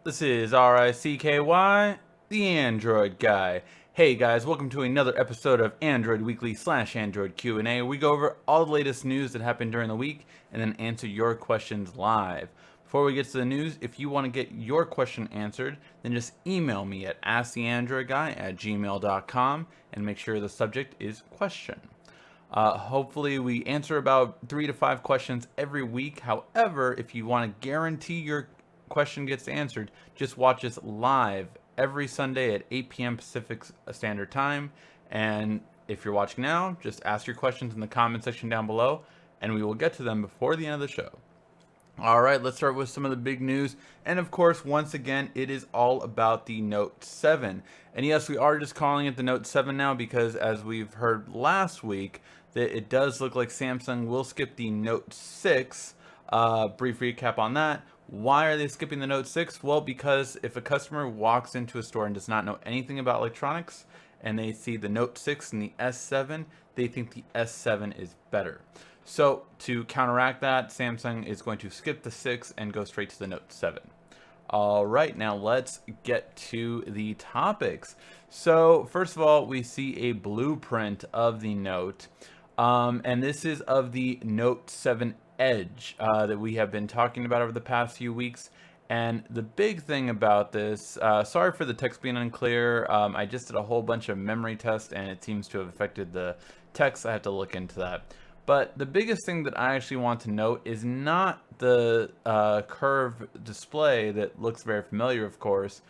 This is RICKY, the Android Guy. Hey guys, welcome to another episode of Android Weekly / Android Q&A, where we go over all the latest news that happened during the week and then answer your questions live. Before we get to the news, if you want to get your question answered, then just email me at asktheandroidguy@gmail.com and make sure the subject is question. Hopefully, we answer about 3 to 5 questions every week. However, if you want to guarantee your question gets answered, just watch us live every Sunday at 8 p.m. Pacific Standard Time. And if you're watching now, just ask your questions in the comment section down below, and we will get to them before the end of the show. All right, let's start with some of the big news. And of course, once again, it is all about the Note 7. And yes, we are just calling it the Note 7 now because, as we've heard last week, that it does look like Samsung will skip the Note 6. Brief recap on that. Why are they skipping the Note 6? Well, because if a customer walks into a store and does not know anything about electronics, and they see the Note 6 and the S7, they think the S7 is better. So to counteract that, Samsung is going to skip the 6 and go straight to the Note 7. All right, now let's get to the topics. So first of all, we see a blueprint of the Note, and this is of the Note 7 Edge that we have been talking about over the past few weeks. And the big thing about this, sorry for the text being unclear, I just did a whole bunch of memory tests and it seems to have affected the text. I have to look into that. But the biggest thing that I actually want to note is not the curved display that looks very familiar, of course,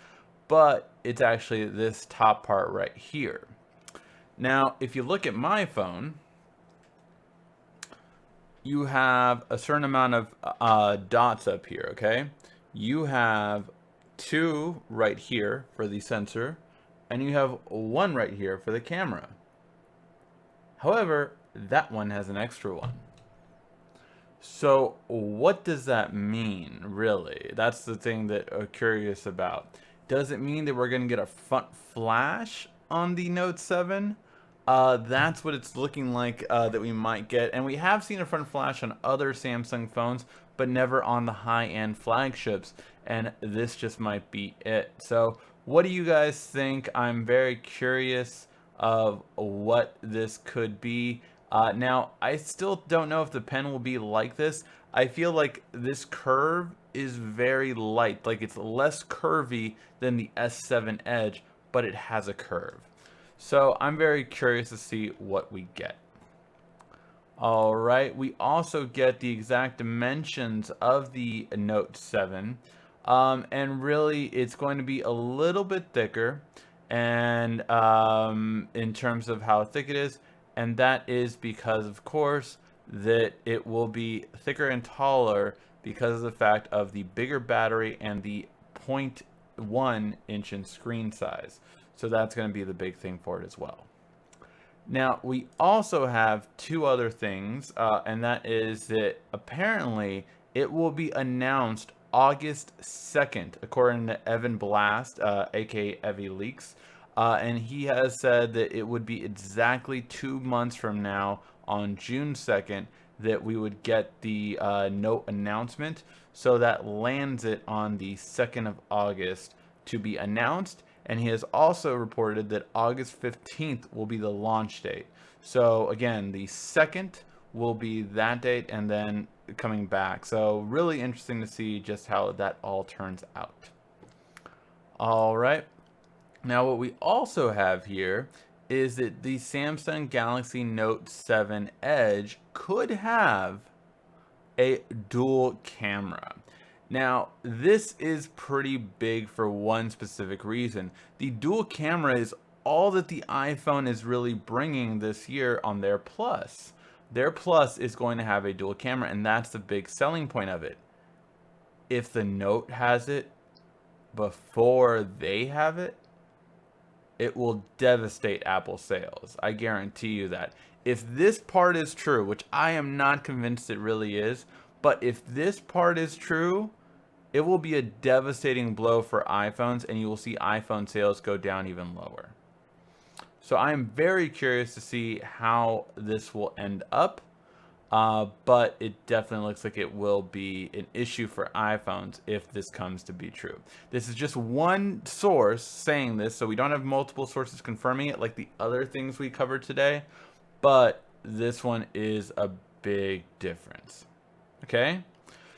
but it's actually this top part right here. Now, if you look at my phone, you have a certain amount of dots up here, okay? You have 2 right here for the sensor, and you have 1 right here for the camera. However, that one has an extra one. So what does that mean, really? That's the thing that I'm curious about. Does it mean that we're going to get a front flash on the Note 7? That's what it's looking like that we might get. And we have seen a front flash on other Samsung phones, but never on the high-end flagships. And this just might be it. So what do you guys think? I'm very curious of what this could be. Now, I still don't know if the pen will be like this. I feel like this curve is very light. Like it's less curvy than the S7 Edge, but it has a curve. So I'm very curious to see what we get. All right, we also get the exact dimensions of the Note 7. And really, it's going to be a little bit thicker and in terms of how thick it is. And that is because, of course, that it will be thicker and taller because of the fact of the bigger battery and the 0.1 inch in screen size. So that's going to be the big thing for it as well. Now, we also have 2 other things, and that is that apparently it will be announced August 2nd, according to Evan Blast, aka Evie Leaks. And he has said that it would be exactly 2 months from now, on June 2nd, that we would get the Note announcement. So that lands it on the 2nd of August to be announced. And he has also reported that August 15th will be the launch date. So again, the 2nd will be that date and then coming back. So really interesting to see just how that all turns out. All right. Now what we also have here is that the Samsung Galaxy Note 7 Edge could have a dual camera. Now, this is pretty big for one specific reason. The dual camera is all that the iPhone is really bringing this year on their Plus. Their Plus is going to have a dual camera, and that's the big selling point of it. If the Note has it before they have it, it will devastate Apple sales. I guarantee you that. If this part is true, which I am not convinced it really is, but if this part is true, it will be a devastating blow for iPhones, and you will see iPhone sales go down even lower. So I am very curious to see how this will end up. but it definitely looks like it will be an issue for iPhones if this comes to be true. This is just one source saying this, so we don't have multiple sources confirming it like the other things we covered today, but this one is a big difference. Okay?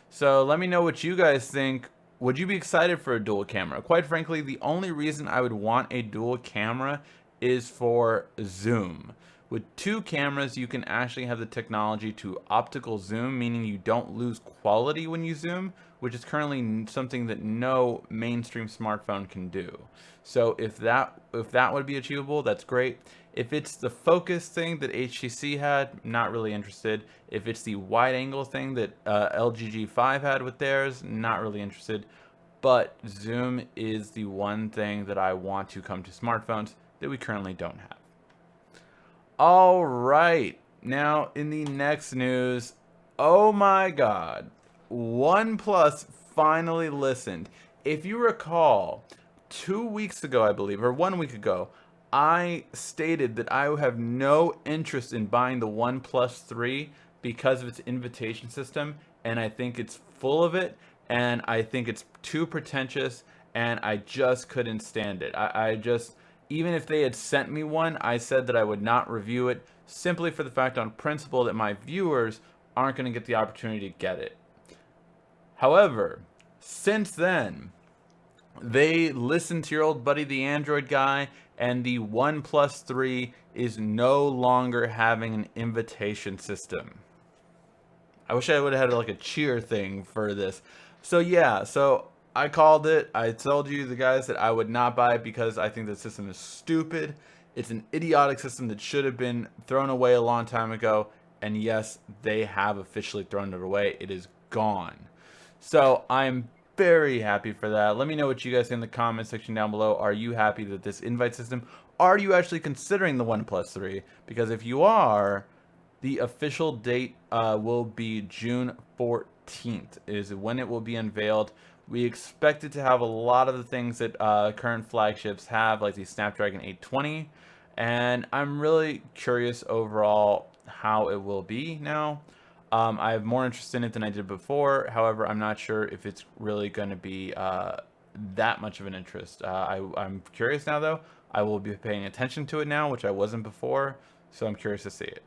So let me know what you guys think. Would you be excited for a dual camera? Quite frankly, the only reason I would want a dual camera is for zoom. With two cameras, you can actually have the technology to optical zoom, meaning you don't lose quality when you zoom, which is currently something that no mainstream smartphone can do. So if that would be achievable, that's great. If it's the focus thing that HTC had, not really interested. If it's the wide angle thing that LG G5 had with theirs, not really interested. But zoom is the one thing that I want to come to smartphones that we currently don't have. All right. Now, in the next news, oh my God, OnePlus finally listened. If you recall, 2 weeks ago, I believe, or 1 week ago, I stated that I have no interest in buying the OnePlus 3 because of its invitation system, and I think it's full of it, and I think it's too pretentious, and I just couldn't stand it. I just, even if they had sent me one, I said that I would not review it simply for the fact on principle that my viewers aren't going to get the opportunity to get it. However, since then, they listened to your old buddy, the Android guy, and the OnePlus 3 is no longer having an invitation system. I wish I would have had like a cheer thing for this. So yeah, so I called it. I told you the guys that I would not buy it because I think the system is stupid. It's an idiotic system that should have been thrown away a long time ago. And yes, they have officially thrown it away. It is gone. So I'm very happy for that. Let me know what you guys think in the comment section down below. Are you happy with this invite system? Are you actually considering the OnePlus 3? Because if you are, the official date will be June 14th is when it will be unveiled. We expect it to have a lot of the things that current flagships have, like the Snapdragon 820. And I'm really curious overall how it will be now. I have more interest in it than I did before. However, I'm not sure if it's really going to be that much of an interest. I'm curious now, though. I will be paying attention to it now, which I wasn't before. So I'm curious to see it.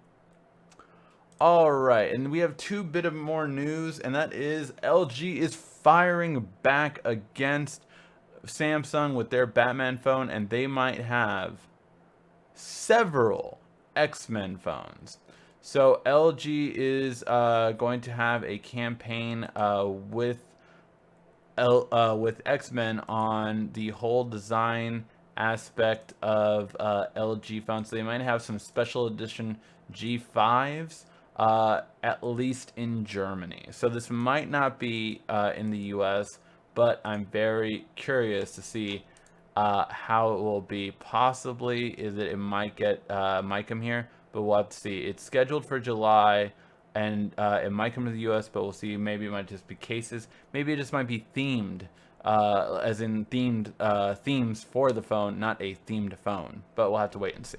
All right, and we have two bit of more news, and that is LG is firing back against Samsung with their Batman phone, and they might have several X-Men phones. So LG is going to have a campaign with X-Men on the whole design aspect of LG phones. So they might have some special edition G5s. At least in Germany. So this might not be in the US, but I'm very curious to see how it will be. Possibly is that it might come here, but we'll have to see. It's scheduled for July, and it might come to the US, but we'll see. Maybe it might just be cases. Maybe it just might be themed, as in themed themes for the phone, not a themed phone. But we'll have to wait and see.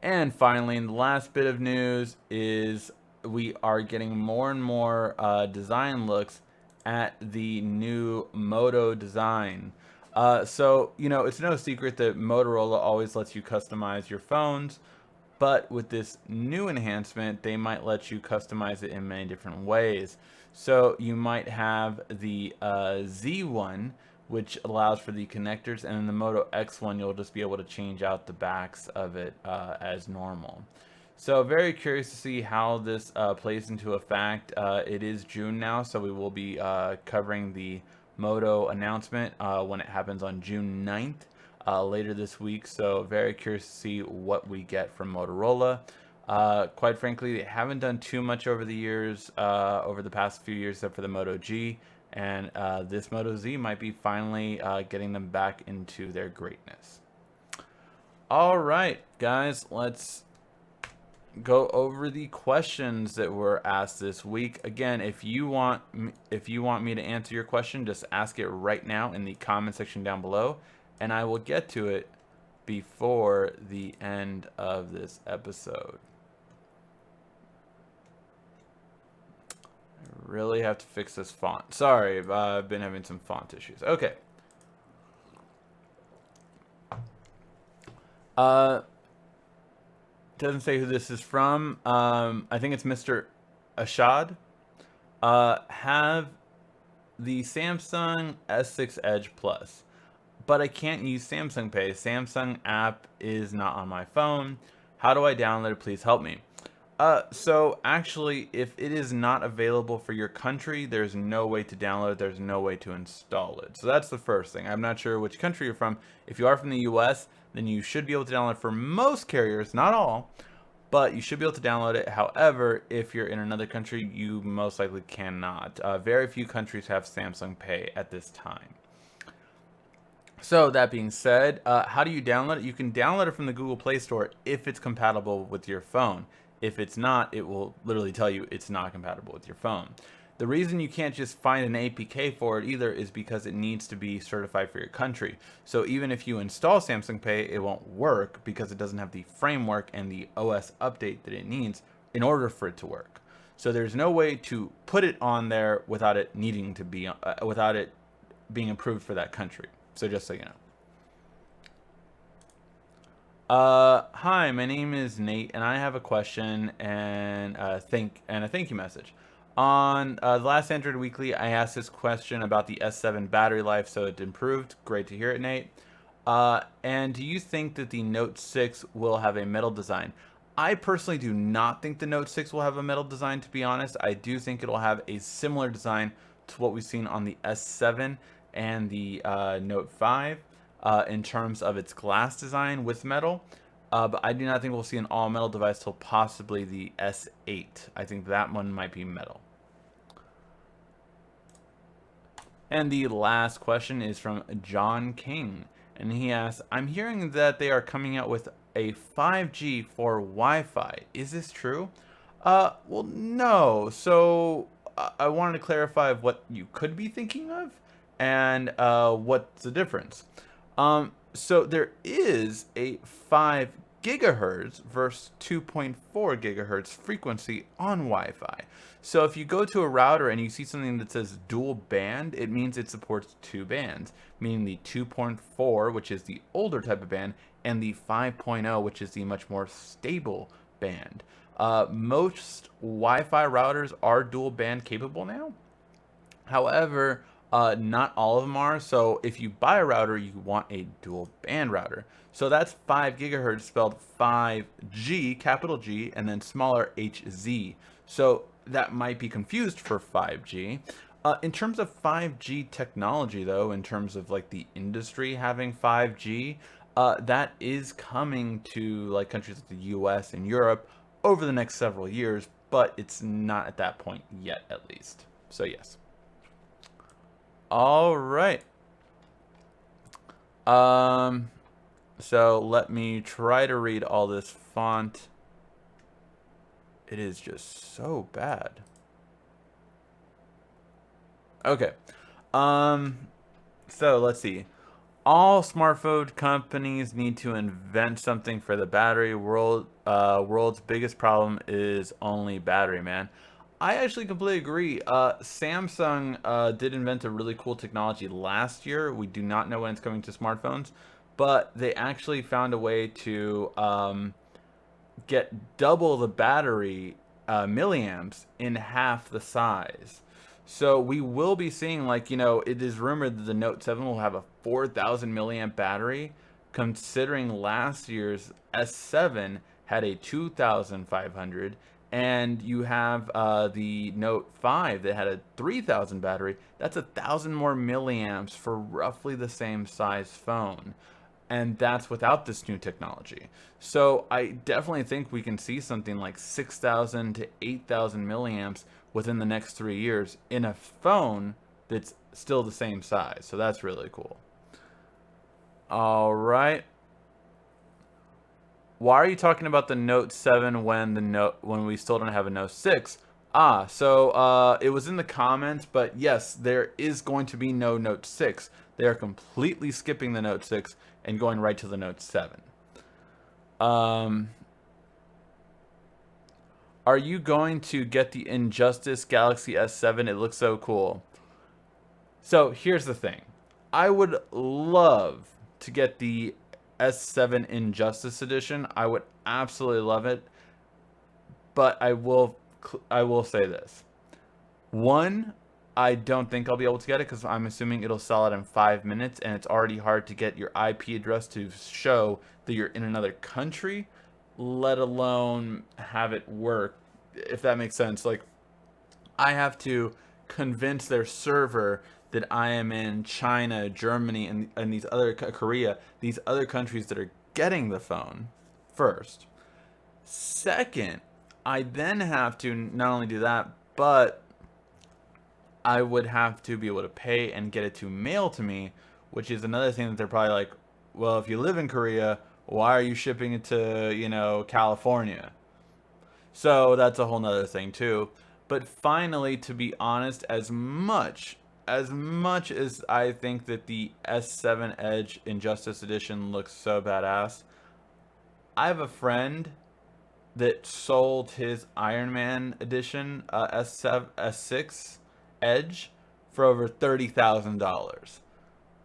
And finally, the last bit of news is we are getting more and more design looks at the new Moto design. So, you know, it's no secret that Motorola always lets you customize your phones, but with this new enhancement, they might let you customize it in many different ways. So you might have the Z1, which allows for the connectors, and in the Moto X1 you'll just be able to change out the backs of it as normal. So very curious to see how this plays into effect. It is June now, so we will be covering the Moto announcement when it happens on June 9th later this week. So very curious to see what we get from Motorola. Quite frankly, they haven't done too much over the years, over the past few years, except for the Moto G. And this Moto Z might be finally getting them back into their greatness. All right, guys, let's go over the questions that were asked this week. Again, if you want me to answer your question, just ask it right now in the comment section down below, and I will get to it before the end of this episode. really have to fix this font. Sorry, I've been having some font issues. Okay. Doesn't say who this is from. I think it's Mr. Ashad. Have the Samsung S6 Edge Plus, but I can't use Samsung Pay. Samsung app is not on my phone. How do I download it? Please help me. So actually, if it is not available for your country, there's no way to download it. There's no way to install it. So that's the first thing. I'm not sure which country you're from. If you are from the US, then you should be able to download it for most carriers, not all, but you should be able to download it. However, if you're in another country, you most likely cannot. Very few countries have Samsung Pay at this time. So that being said, how do you download it? You can download it from the Google Play Store if it's compatible with your phone. If it's not, it will literally tell you it's not compatible with your phone. The reason you can't just find an APK for it either is because it needs to be certified for your country. So even if you install Samsung Pay, it won't work because it doesn't have the framework and the OS update that it needs in order for it to work. So there's no way to put it on there without it needing to be, without it being approved for that country. So just so you know. Hi, my name is Nate, and I have a question and a thank you message. On the last Android Weekly, I asked this question about the S7 battery life, so it improved. Great to hear it, Nate. And do you think that the Note 6 will have a metal design? I personally do not think the Note 6 will have a metal design, to be honest. I do think it'll have a similar design to what we've seen on the S7 and the Note 5. In terms of its glass design with metal, but I do not think we'll see an all-metal device till possibly the S8. I think that one might be metal. And the last question is from John King, and he asks, I'm hearing that they are coming out with a 5G for Wi-Fi. Is this true? Well, no. So I wanted to clarify what you could be thinking of and what's the difference. So there is a 5 gigahertz versus 2.4 gigahertz frequency on Wi-Fi. So if you go to a router and you see something that says dual band, it means it supports 2 bands, meaning the 2.4, which is the older type of band, and the 5.0, which is the much more stable band. Most Wi-Fi routers are dual band capable now. However, not all of them are. So if you buy a router, you want a dual band router. So that's 5 gigahertz spelled 5G, capital G, and then smaller HZ. So that might be confused for 5G. In terms of 5G technology, though, in terms of like the industry having 5G, that is coming to like countries like the US and Europe over the next several years, but it's not at that point yet, at least. So yes. All right. So let me try to read all this font. It is just so bad. Okay. So let's see. All smartphone companies need to invent something for the battery. World's biggest problem is only battery, man. I actually completely agree. Samsung did invent a really cool technology last year. We do not know when it's coming to smartphones, but they actually found a way to get double the battery milliamps in half the size. So we will be seeing, like, you know, it is rumored that the Note 7 will have a 4,000 milliamp battery, considering last year's S7 had a 2,500, and you have the Note 5 that had a 3,000 battery. That's 1,000 more milliamps for roughly the same size phone. And that's without this new technology. So I definitely think we can see something like 6,000 to 8,000 milliamps within the next 3 years in a phone that's still the same size. So that's really cool. All right. Why are you talking about the Note 7 when we still don't have a Note 6? So it was in the comments, but yes, there is going to be no Note 6. They are completely skipping the Note 6 and going right to the Note 7. Are you going to get the Injustice Galaxy S7? It looks so cool. So here's the thing. I would love to get the S7 Injustice Edition. I would absolutely love it. But I will say this. One, I don't think I'll be able to get it because I'm assuming it'll sell out in 5 minutes, and it's already hard to get your IP address to show that you're in another country, let alone have it work, if that makes sense. Like, I have to convince their server that I am in China, Germany, and these other Korea, these other countries that are getting the phone first. Second, I then have to not only do that, but I would have to be able to pay and get it to mail to me, which is another thing that they're probably like, well, if you live in Korea, why are you shipping it to, California? So that's a whole nother thing too. But finally, to be honest, as much as I think that the S7 Edge Injustice Edition looks so badass, I have a friend that sold his Iron Man edition S7 S6 Edge for over $30,000.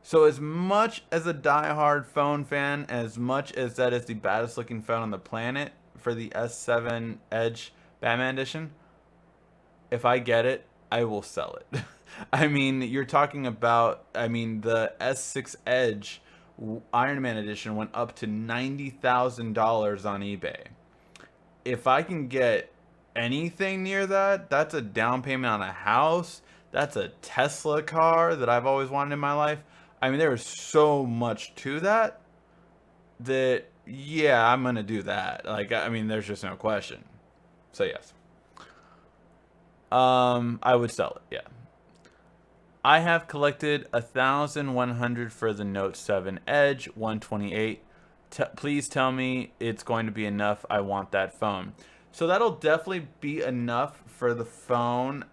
So as much as a diehard phone fan, as much as that is the baddest looking phone on the planet for the S7 Edge Batman edition, if I get it, I will sell it. I mean, you're talking about, the S6 Edge Iron Man edition went up to $90,000 on eBay. If I can get anything near that, that's a down payment on a house. That's a Tesla car that I've always wanted in my life. I mean, there is so much to that yeah, I'm gonna do that. Like, I mean, there's just no question. So yes, I would sell it. Yeah, I have collected 1,100 for the Note 7 Edge 128. Please tell me it's going to be enough. I want that phone. So that'll definitely be enough for the phone.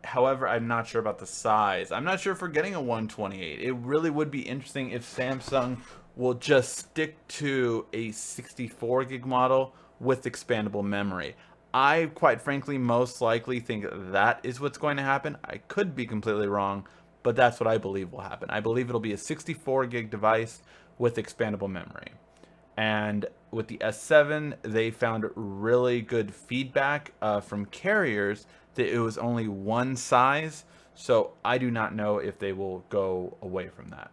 However, I'm not sure about the size. I'm not sure if we're getting a 128. It really would be interesting if Samsung will just stick to a 64 gig model with expandable memory. I, quite frankly, most likely think that is what's going to happen. I could be completely wrong, but that's what I believe will happen. I believe it'll be a 64 gig device with expandable memory. And with the S7, they found really good feedback from carriers that it was only one size. So I do not know if they will go away from that.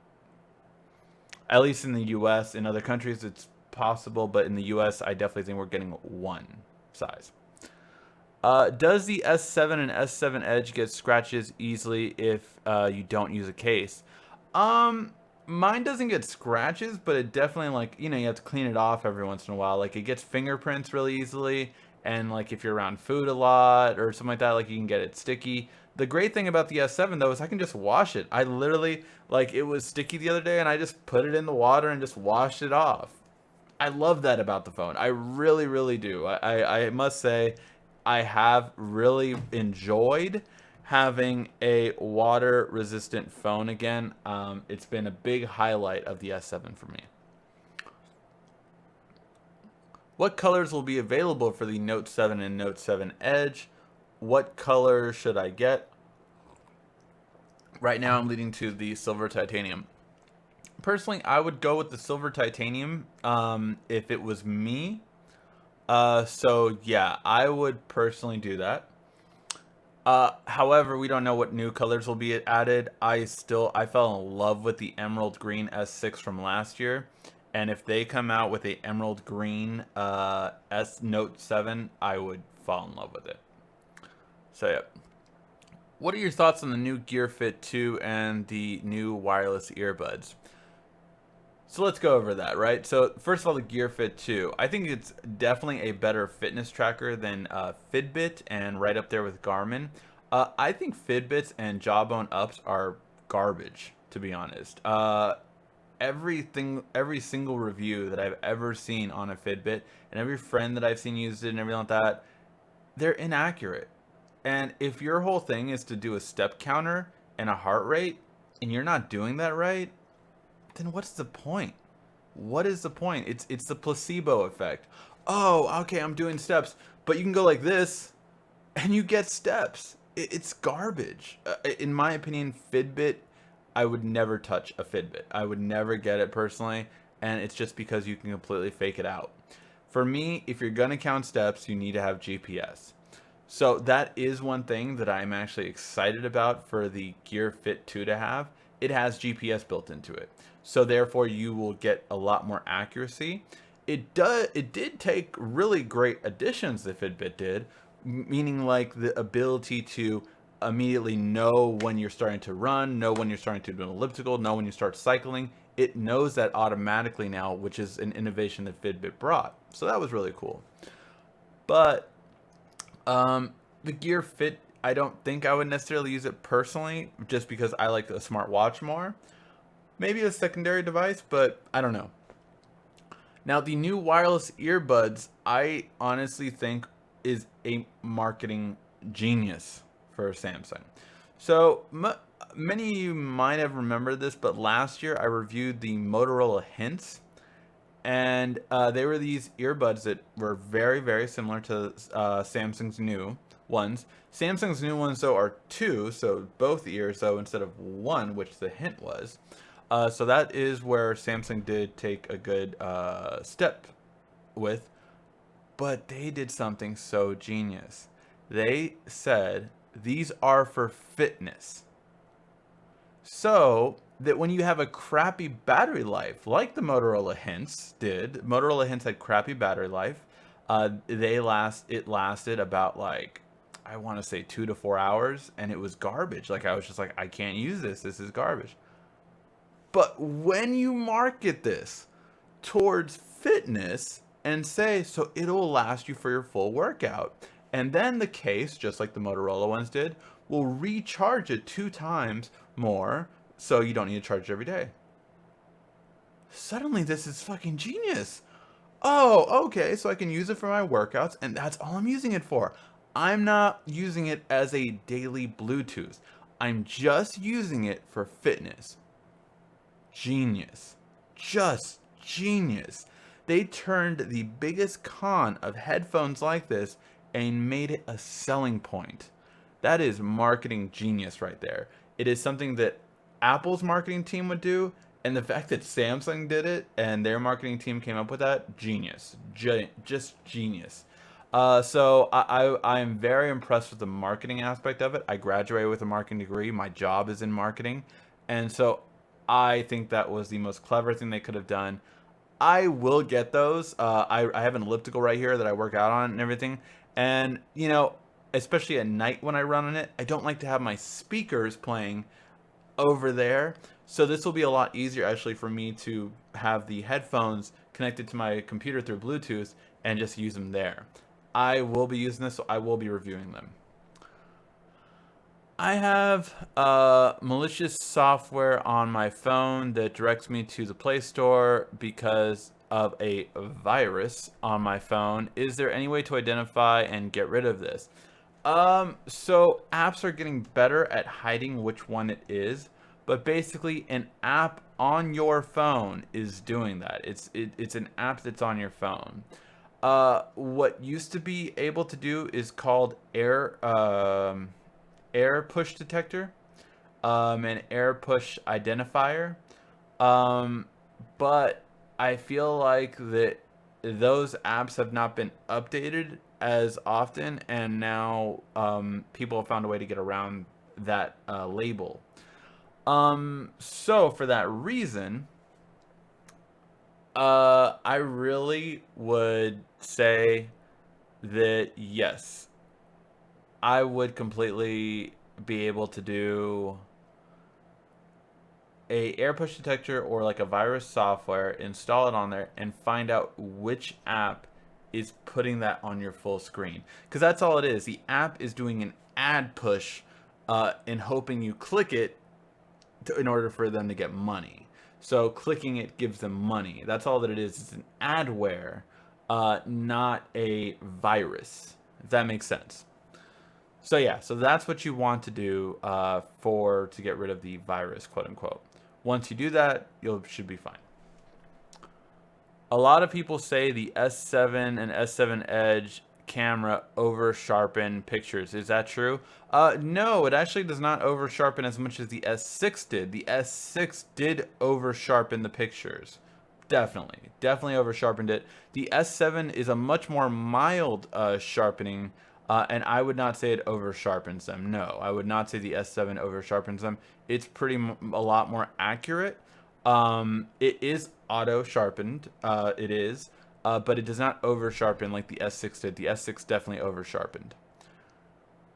At least in the US. In other countries, it's possible, but in the US, I definitely think we're getting one size. Does the S7 and S7 Edge get scratches easily if you don't use a case? Mine doesn't get scratches, but it definitely, like, you have to clean it off every once in a while. Like, it gets fingerprints really easily, and like if you're around food a lot or something like that, like, you can get it sticky. The great thing about the S7 though is I can just wash it. I literally, like, it was sticky the other day and I just put it in the water and just washed it off. I love that about the phone. I really, really do. I must say, I have really enjoyed having a water resistant phone again. It's been a big highlight of the S7 for me. What colors will be available for the Note 7 and Note 7 Edge? What color should I get? Right now I'm leading to the silver titanium. Personally, I would go with the silver titanium if it was me. So yeah, I would personally do that. However, we don't know what new colors will be added. I fell in love with the emerald green S6 from last year. And if they come out with a emerald green S Note 7, I would fall in love with it. So yeah. What are your thoughts on the new Gear Fit 2 and the new wireless earbuds? So let's go over that, right? So first of all, the Gear Fit 2. I think it's definitely a better fitness tracker than Fitbit, and right up there with Garmin. I think Fitbits and Jawbone Ups are garbage, to be honest. Every single review that I've ever seen on a Fitbit, and every friend that I've seen use it and everything like that, they're inaccurate. And if your whole thing is to do a step counter and a heart rate, and you're not doing that right, then what's the point? What is the point? It's the placebo effect. oh, okay, I'm doing steps. But you can go like this and you get steps. It's garbage. In my opinion, Fitbit, I would never touch a Fitbit. I would never get it personally, and it's just because you can completely fake it out. For me, if you're gonna count steps, you need to have GPS. So that is one thing that I'm actually excited about for the Gear Fit 2 to have. It has GPS built into it. So therefore you will get a lot more accuracy. It did take really great additions that Fitbit did, meaning like the ability to immediately know when you're starting to run, know when you're starting to do an elliptical, know when you start cycling. It knows that automatically now, which is an innovation that Fitbit brought. So that was really cool. But the Gear Fit, I don't think I would necessarily use it personally, just because I like the smartwatch more. Maybe a secondary device, but I don't know. Now, the new wireless earbuds, I honestly think is a marketing genius for Samsung. So, many of you might have remembered this, but last year I reviewed the Motorola Hints, and they were these earbuds that were very, very similar to Samsung's new ones. Samsung's new ones, though, are two, so both ears, though, instead of one, which the Hint was. So that is where Samsung did take a good step with, but they did something so genius. They said these are for fitness. So that when you have a crappy battery life, like the Motorola Hints did, Motorola Hints had crappy battery life. It lasted about like, I want to say 2 to 4 hours, and it was garbage. Like I was just like, I can't use this. This is garbage. But when you market this towards fitness and say, so it'll last you for your full workout, and then the case, just like the Motorola ones did, will recharge it 2 times more, so you don't need to charge it every day. Suddenly, this is fucking genius. Oh, okay, so I can use it for my workouts, and that's all I'm using it for. I'm not using it as a daily Bluetooth. I'm just using it for fitness. Genius. Just genius. They turned the biggest con of headphones like this and made it a selling point. That is marketing genius right there. It is something that Apple's marketing team would do, and the fact that Samsung did it and their marketing team came up with that, genius. Just genius. I am very impressed with the marketing aspect of it. I graduated with a marketing degree. My job is in marketing. And so I think that was the most clever thing they could have done. I will get those. I have an elliptical right here that I work out on and everything. And, especially at night when I run on it, I don't like to have my speakers playing over there. So this will be a lot easier actually for me to have the headphones connected to my computer through Bluetooth and just use them there. I will be using this, so I will be reviewing them. I have malicious software on my phone that directs me to the Play Store because of a virus on my phone. Is there any way to identify and get rid of this? So apps are getting better at hiding which one it is, but basically an app on your phone is doing that. It's an app that's on your phone. What used to be able to do is called air push detector, and air push identifier. Um, but I feel like that those apps have not been updated as often, and now people have found a way to get around that label. So for that reason, I really would say that yes, I would completely be able to do a air push detector or like a virus software, install it on there, and find out which app is putting that on your full screen. Because that's all it is. The app is doing an ad push and hoping you click it in order for them to get money. So clicking it gives them money. That's all that it is. It's an adware, not a virus. If that makes sense. So yeah, so that's what you want to do to get rid of the virus, quote unquote. Once you do that, you should be fine. A lot of people say the S7 and S7 Edge camera over sharpen pictures. Is that true? No, it actually does not over sharpen as much as the S6 did. The S6 did over sharpen the pictures. Definitely over sharpened it. The S7 is a much more mild sharpening, and I would not say it over sharpens them. No, I would not say the S7 over sharpens them. It's a lot more accurate. It is auto sharpened. It is, but it does not over sharpen like the S6 did. The S6 definitely over sharpened.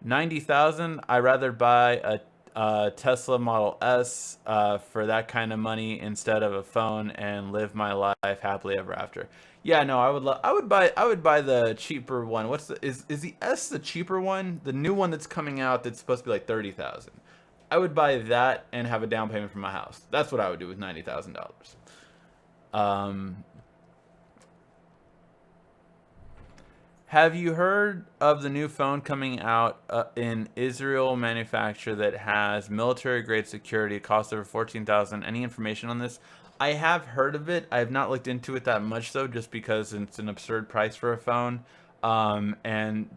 90,000. I rather buy a Tesla Model S for that kind of money instead of a phone and live my life happily ever after. Yeah, no, I would buy the cheaper one. Is the S the cheaper one? The new one that's coming out that's supposed to be like 30,000. I would buy that and have a down payment for my house. That's what I would do with $90,000. Um, have you heard of the new phone coming out in Israel manufacturer that has military grade security, cost over 14,000? Any information on this? I have heard of it. I have not looked into it that much though, just because it's an absurd price for a phone. And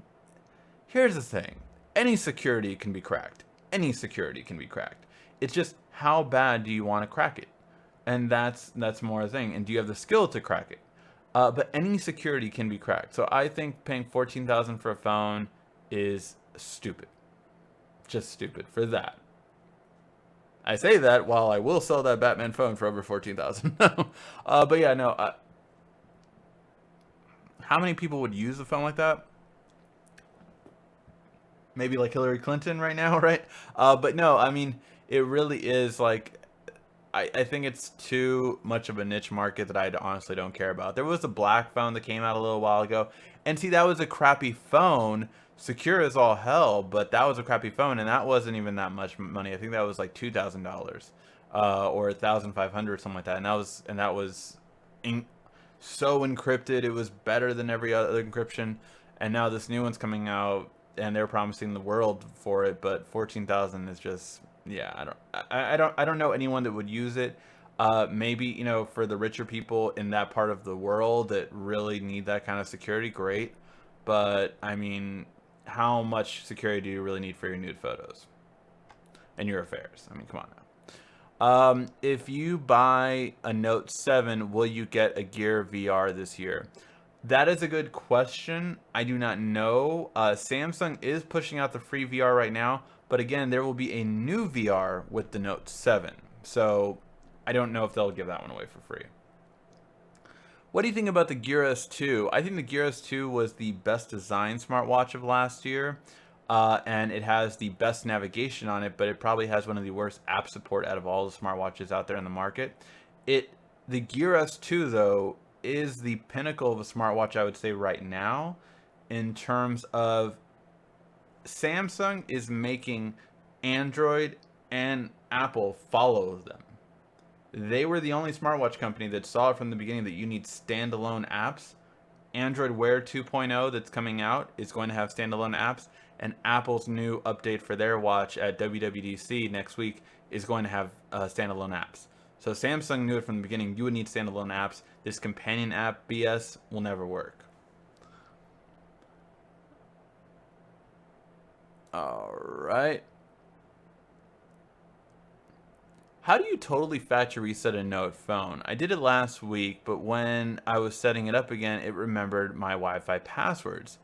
here's the thing. Any security can be cracked. Any security can be cracked. It's just how bad do you want to crack it? And that's more a thing. And do you have the skill to crack it? But any security can be cracked. So I think paying 14,000 for a phone is stupid. Just stupid for that. I say that while I will sell that Batman phone for over 14,000. But yeah, no. How many people would use a phone like that? Maybe like Hillary Clinton right now, right? But no, I mean, it really is like I think it's too much of a niche market that I honestly don't care about. There was a black phone that came out a little while ago, and see, that was a crappy phone, secure as all hell, but that was a crappy phone, and that wasn't even that much money. I think that was like $2,000, or 1,500, something like that, and that was in, so encrypted. It was better than every other encryption, and now this new one's coming out, and they're promising the world for it, but 14,000 is just, yeah, I don't know anyone that would use it. Maybe, you know, for the richer people in that part of the world that really need that kind of security, great. But I mean, how much security do you really need for your nude photos and your affairs? I mean, come on now. If you buy a Note 7, will you get a Gear VR this year? That is a good question. I do not know. Samsung is pushing out the free VR right now, but again, there will be a new VR with the Note 7. So I don't know if they'll give that one away for free. What do you think about the Gear S2? I think the Gear S2 was the best designed smartwatch of last year. And it has the best navigation on it, but it probably has one of the worst app support out of all the smartwatches out there in the market. The Gear S2 though is the pinnacle of a smartwatch, I would say right now, in terms of Samsung is making Android and Apple follow them. They were the only smartwatch company that saw it from the beginning that you need standalone apps. Android Wear 2.0 that's coming out is going to have standalone apps, and Apple's new update for their watch at WWDC next week is going to have standalone apps. So Samsung knew it from the beginning. You would need standalone apps. This companion app BS will never work. All right. How do you totally factory reset a Note phone? I did it last week, but when I was setting it up again, it remembered my Wi-Fi passwords.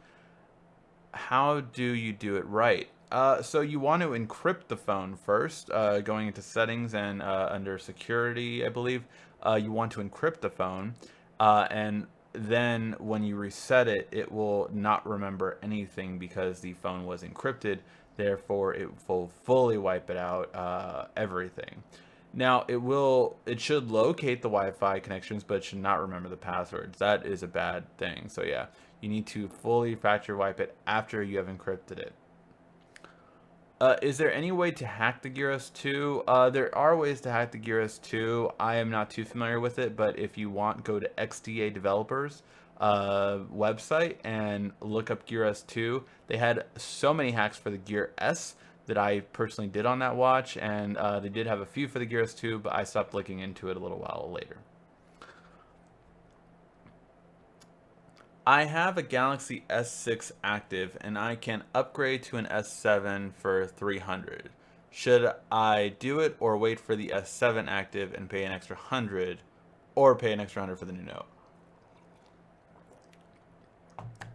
How do you do it right? So you want to encrypt the phone first, going into settings and under security, I believe. You want to encrypt the phone, and then when you reset it, it will not remember anything because the phone was encrypted. Therefore, it will fully wipe it out, everything. Now it should locate the Wi-Fi connections, but it should not remember the passwords. That is a bad thing. So yeah, you need to fully factory wipe it after you have encrypted it. Is there any way to hack the Gear S2? There are ways to hack the Gear S2. I am not too familiar with it, but if you want, go to XDA Developers website and look up Gear S2. They had so many hacks for the Gear S that I personally did on that watch, and they did have a few for the Gear S2, but I stopped looking into it a little while later. I have a Galaxy S6 active and I can upgrade to an S7 for 300. Should I do it or wait for the S7 active and pay an extra 100 or pay an extra 100 for the new Note?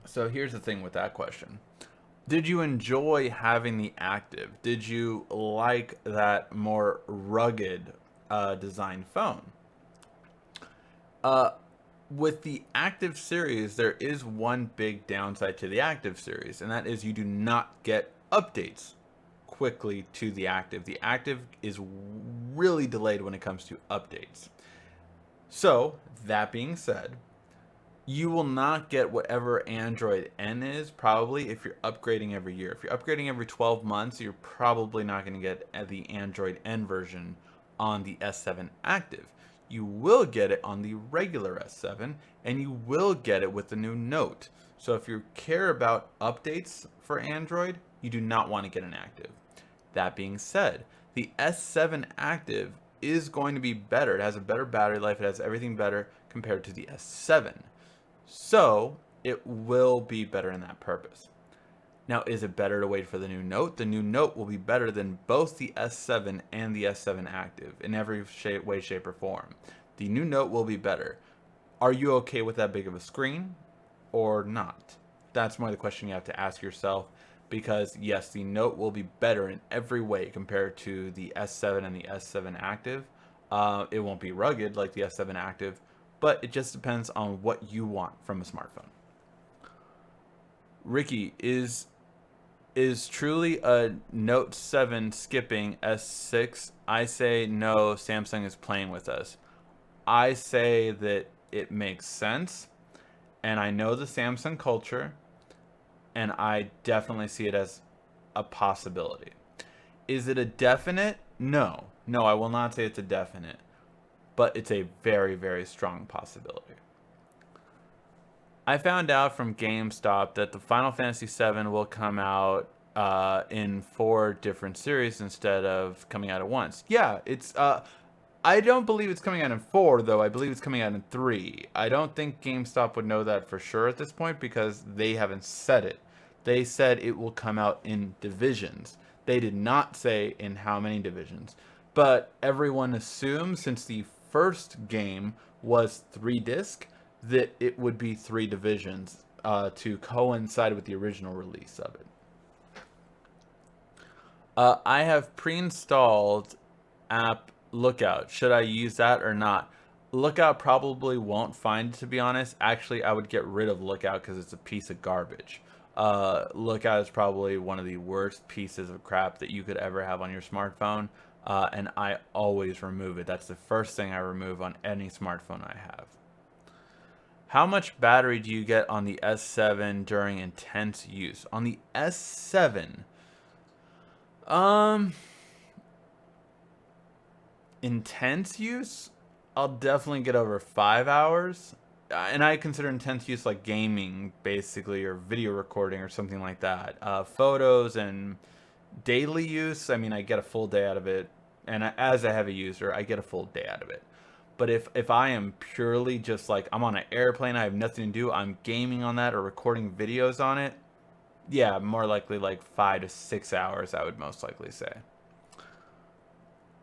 So here's the thing with that question. Did you enjoy having the active? Did you like that more rugged design phone? Uh, with the active series, there is one big downside to the active series, and that is you do not get updates quickly to the active. The active is really delayed when it comes to updates. So, that being said, you will not get whatever Android N is probably if you're upgrading every year. If you're upgrading every 12 months, you're probably not going to get the Android N version on the S7 active. You will get it on the regular S7, and you will get it with the new Note. So if you care about updates for Android, you do not want to get an active. That being said, the S7 active is going to be better. It has a better battery life. It has everything better compared to the S7. So it will be better in that purpose. Now, is it better to wait for the new Note? The new Note will be better than both the S7 and the S7 active in every way, shape, or form. The new Note will be better. Are you okay with that big of a screen or not? That's more the question you have to ask yourself, because yes, the Note will be better in every way compared to the S7 and the S7 active. It won't be rugged like the S7 active, but it just depends on what you want from a smartphone. Ricky, is truly a Note 7 skipping S6? I say no, Samsung is playing with us. I say that it makes sense, and I know the Samsung culture, and I definitely see it as a possibility. Is it a definite? No. No, I will not say it's a definite, but it's a very, very strong possibility. I found out from GameStop that the Final Fantasy VII will come out in 4 different series instead of coming out at once. Yeah, it's. I don't believe it's coming out in 4, though. I believe it's coming out in 3. I don't think GameStop would know that for sure at this point because they haven't said it. They said it will come out in divisions. They did not say in how many divisions. But everyone assumes, since the first game was 3-disc, that it would be 3 divisions to coincide with the original release of it. I have pre-installed app Lookout. Should I use that or not? Lookout probably won't find it, to be honest. Actually, I would get rid of Lookout because it's a piece of garbage. Lookout is probably one of the worst pieces of crap that you could ever have on your smartphone, and I always remove it. That's the first thing I remove on any smartphone I have. How much battery do you get on the S7 during intense use? On the S7, intense use, I'll definitely get over 5 hours. And I consider intense use like gaming, basically, or video recording or something like that. Photos and daily use, I mean, I get a full day out of it. And as a heavy user, I get a full day out of it. But if I am purely just like, I'm on an airplane, I have nothing to do, I'm gaming on that or recording videos on it, yeah, more likely like 5 to 6 hours, I would most likely say.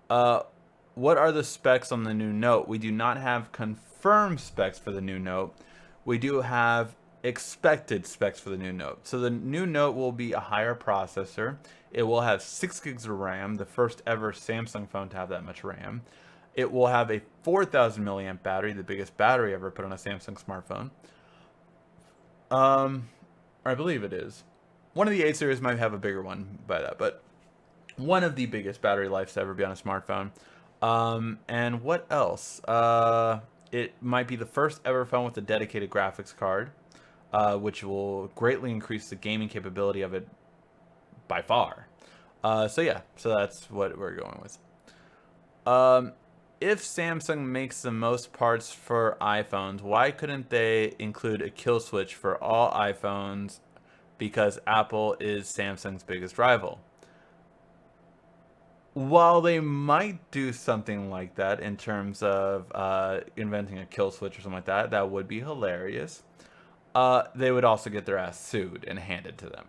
What are the specs on the new Note? We do not have confirmed specs for the new Note. We do have expected specs for the new Note. So the new Note will be a higher processor. It will have 6 gigs of RAM, the first ever Samsung phone to have that much RAM. It will have a 4,000 milliamp battery, the biggest battery ever put on a Samsung smartphone. Or I believe it is. One of the 8 series might have a bigger one by that, but one of the biggest battery lives to ever be on a smartphone. And what else? It might be the first ever phone with a dedicated graphics card, which will greatly increase the gaming capability of it by far. So yeah, so that's what we're going with. If Samsung makes the most parts for iPhones, why couldn't they include a kill switch for all iPhones? Because Apple is Samsung's biggest rival. While they might do something like that in terms of inventing a kill switch or something like that, that would be hilarious. they would also get their ass sued and handed to them.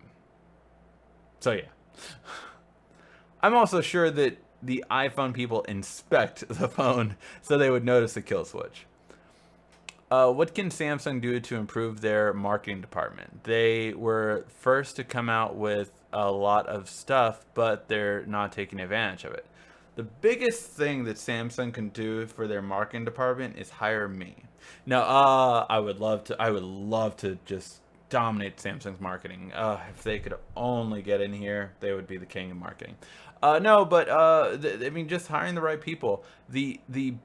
So yeah. I'm also sure that the iPhone people inspect the phone so they would notice the kill switch. What can Samsung do to improve their marketing department? They were first to come out with a lot of stuff, but they're not taking advantage of it. The biggest thing that Samsung can do for their marketing department is hire me. Now, I would love to. I would love to just dominate Samsung's marketing. If they could only get in here, they would be the king of marketing. No, but I mean, just hiring the right people. The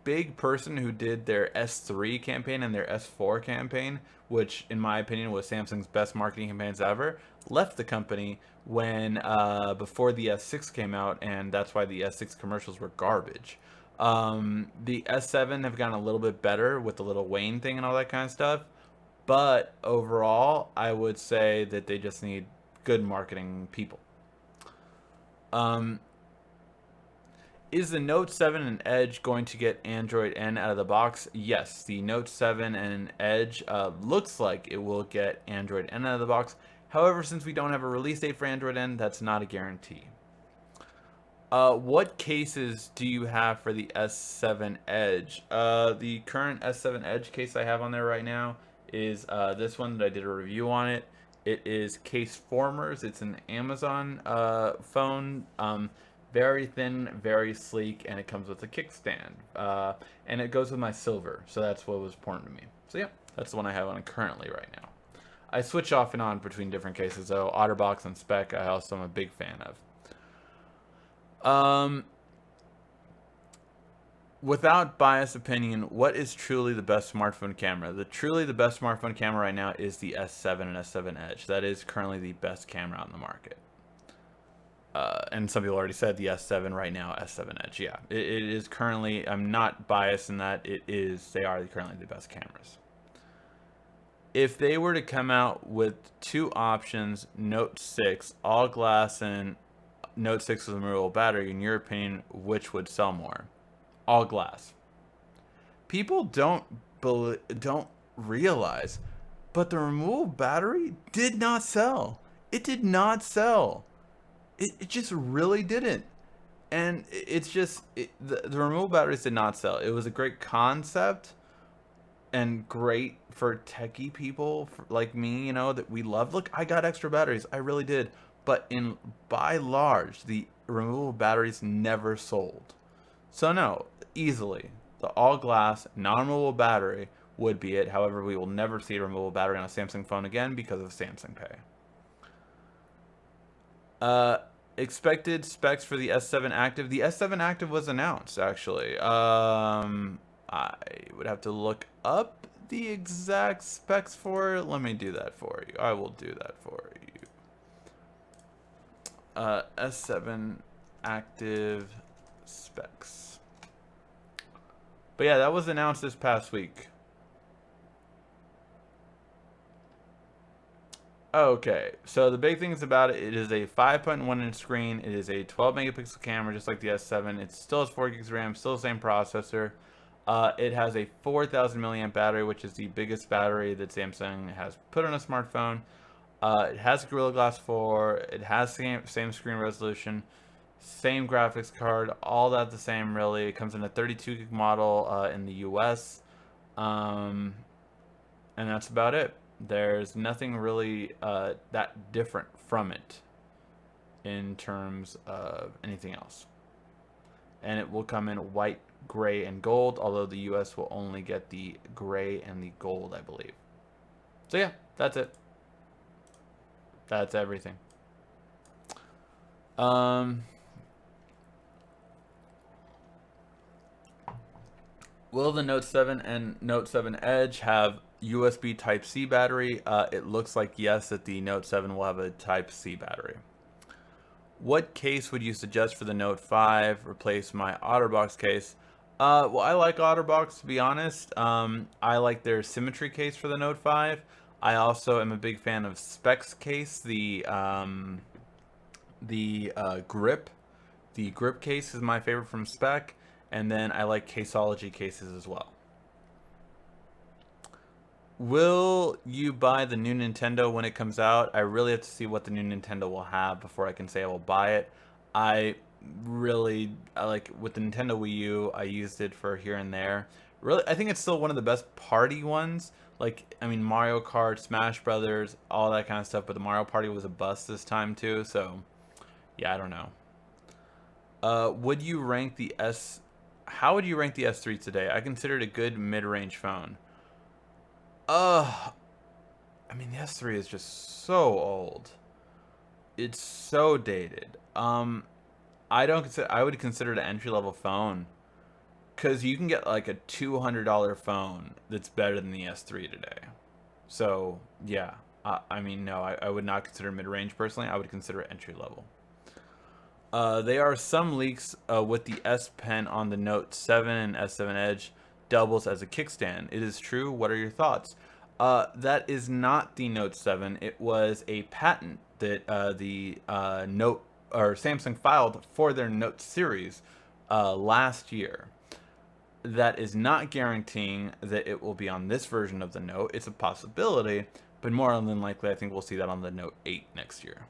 big person who did their S3 campaign and their S4 campaign, which in my opinion was Samsung's best marketing campaigns ever, left the company when before the S6 came out, and that's why the S6 commercials were garbage. The S7 have gotten a little bit better with the little Wayne thing and all that kind of stuff, but overall, I would say that they just need good marketing people. Um, Is the Note 7 and Edge going to get Android N out of the box? Yes, the Note 7 and Edge looks like it will get Android N out of the box. However, since we don't have a release date for Android N, that's not a guarantee. What cases do you have for the S7 Edge? The current S7 Edge case I have on there right now is this one that I did a review on it. It is Case Formers. It's an Amazon phone. Very thin, very sleek, and it comes with a kickstand. And it goes with my silver, so that's what was important to me. So yeah, that's the one I have on currently right now. I switch off and on between different cases, though. OtterBox and Spec, I also am a big fan of. Without biased opinion, what is truly the best smartphone camera? Truly the best smartphone camera right now is the S7 and S7 Edge. That is currently the best camera out in the market. And some people already said the S7 right now, S7 Edge. Yeah, it is currently, I'm not biased in that they are currently the best cameras. If they were to come out with two options, Note 6, all glass, and Note 6 with a removable battery, in your opinion, which would sell more? All glass. People don't realize, but the removable battery did not sell. It did not sell. It just really didn't. And it's just, the removable batteries did not sell. It was a great concept and great for techie people like me, you know, that we love. Look, I got extra batteries. I really did. But by large, the removable batteries never sold. So no, easily, the all glass, non-removable battery would be it. However, we will never see a removable battery on a Samsung phone again because of Samsung Pay. Expected specs for the S7 Active. The S7 Active was announced, actually. I would have to look up the exact specs for it. Let me do that for you. I will do that for you. S7 Active specs. But yeah, that was announced this past week. Okay, so the big things about it, it is a 5.1 inch screen. It is a 12 megapixel camera, just like the S7. It still has 4 gigs of RAM, still the same processor. It has a 4,000 milliamp battery, which is the biggest battery that Samsung has put on a smartphone. It has Gorilla Glass 4. It has same screen resolution, same graphics card, all that the same really. It comes in a 32 gig model in the US, and that's about it. There's nothing really that different from it in terms of anything else. And it will come in white, gray, and gold, although the US will only get the gray and the gold, I believe. So yeah, that's it. That's everything. Will the Note 7 and Note 7 Edge have USB Type-C battery? It looks like yes, that the Note 7 will have a Type-C battery. What case would you suggest for the Note 5? Replace my OtterBox case. Well, I like OtterBox, to be honest. I like their Symmetry case for the Note 5. I also am a big fan of Specs case, the grip. The grip case is my favorite from Spec. And then I like Caseology cases as well. Will you buy the new Nintendo when it comes out? I really have to see what the new Nintendo will have before I can say I will buy it. I I like with the Nintendo Wii U, I used it for here and there. Really, I think it's still one of the best party ones. Like, I mean, Mario Kart, Smash Brothers, all that kind of stuff, but the Mario Party was a bust this time too, so yeah, I don't know. Would you rank the S How would you rank the S3 today? I consider it a good mid-range phone. Uh, I mean, the S3 is just so old. It's so dated. I would consider it an entry level phone because you can get like a $200 phone that's better than the S3 today. So yeah, I mean, no, I would not consider mid range personally. I would consider it entry level. There are some leaks with the S Pen on the Note 7 and S7 Edge doubles as a kickstand. It is true. What are your thoughts? That is not the Note 7. It was a patent that the Note or Samsung filed for their Note series last year. That is not guaranteeing that it will be on this version of the Note. It's a possibility, but more than likely, I think we'll see that on the Note 8 next year.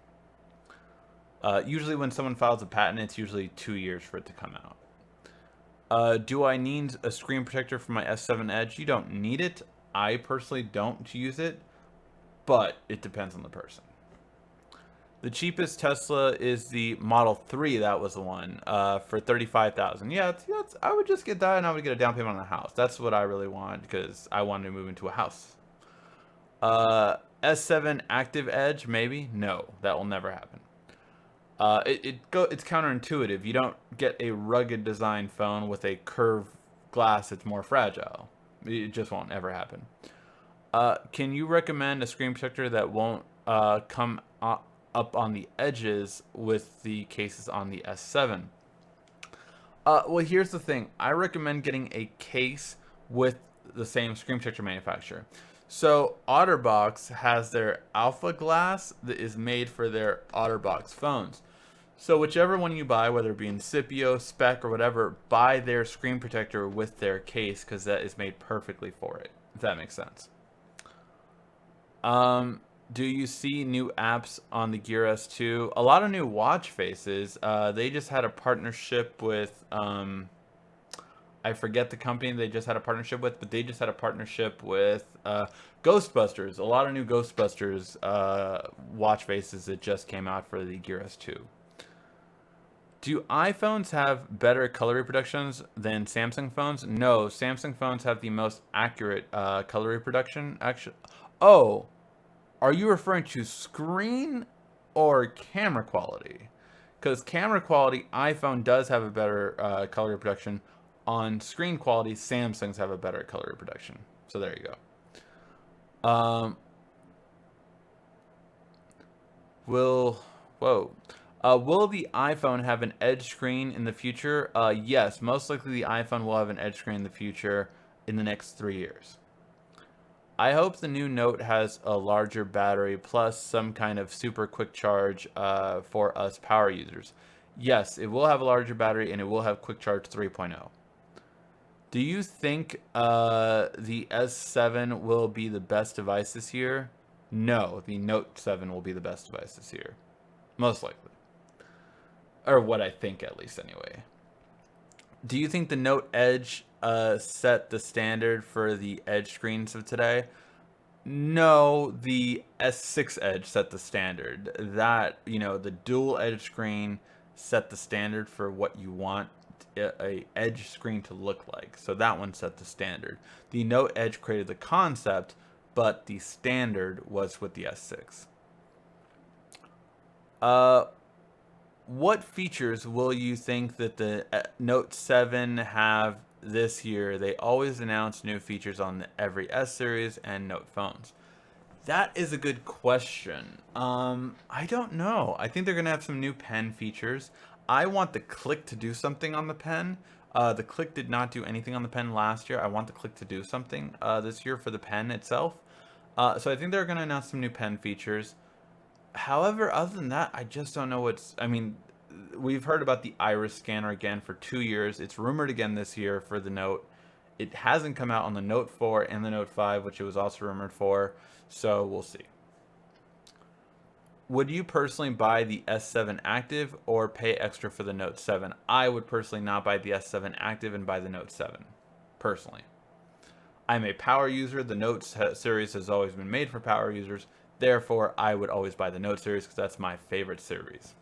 Usually when someone files a patent, it's usually 2 years for it to come out. Do I need a screen protector for my S7 Edge? You don't need it. I personally don't use it, but it depends on the person. The cheapest Tesla is the Model 3. That was the one for 35,000. Yeah, I would just get that, and I would get a down payment on a house. That's what I really want because I wanted to move into a house. S7 Active Edge, maybe? No, that will never happen. It's counterintuitive. You don't get a rugged design phone with a curved glass that's more fragile. It just won't ever happen. Can you recommend a screen protector that won't come up on the edges with the cases on the S7? Well, here's the thing. I recommend getting a case with the same screen protector manufacturer. So OtterBox has their Alpha Glass that is made for their OtterBox phones. So whichever one you buy, whether it be Incipio, Spec, or whatever, buy their screen protector with their case because that is made perfectly for it, if that makes sense. Do you see new apps on the Gear S2? A lot of new watch faces. They just had a partnership with, I forget the company they just had a partnership with, but they just had a partnership with Ghostbusters. A lot of new Ghostbusters watch faces that just came out for the Gear S2. Do iPhones have better color reproductions than Samsung phones? No, Samsung phones have the most accurate color reproduction. Actually, oh, are you referring to screen or camera quality? Because camera quality, iPhone does have a better color reproduction. On screen quality, Samsungs have a better color reproduction. So there you go. Will the iPhone have an edge screen in the future? Yes, most likely the iPhone will have an edge screen in the future in the next 3 years. I hope the new Note has a larger battery plus some kind of super quick charge for us power users. Yes, it will have a larger battery and it will have quick charge 3.0. Do you think the S7 will be the best device this year? No, the Note 7 will be the best device this year. Most likely. Or what I think, at least, anyway. Do you think the Note Edge set the standard for the Edge screens of today? No, the S6 Edge set the standard. That, the dual Edge screen set the standard for what you want a Edge screen to look like. So that one set the standard. The Note Edge created the concept, but the standard was with the S6. What features will you think that the Note 7 have this year? They always announce new features on every S series and Note phones. That is a good question. I don't know. I think they're going to have some new pen features. I want the Click to do something on the pen. The Click did not do anything on the pen last year. I want the Click to do something this year for the pen itself. So I think they're going to announce some new pen features. However, other than that, I just don't know I mean, we've heard about the iris scanner again for 2 years. It's rumored again this year for the Note. It hasn't come out on the Note 4 and the Note 5, which it was also rumored for, so we'll see. Would you personally buy the S7 Active or pay extra for the Note 7? I would personally not buy the S7 Active and buy the Note 7, personally. I'm a power user. The Note series has always been made for power users. Therefore, I would always buy the Note series because that's my favorite series.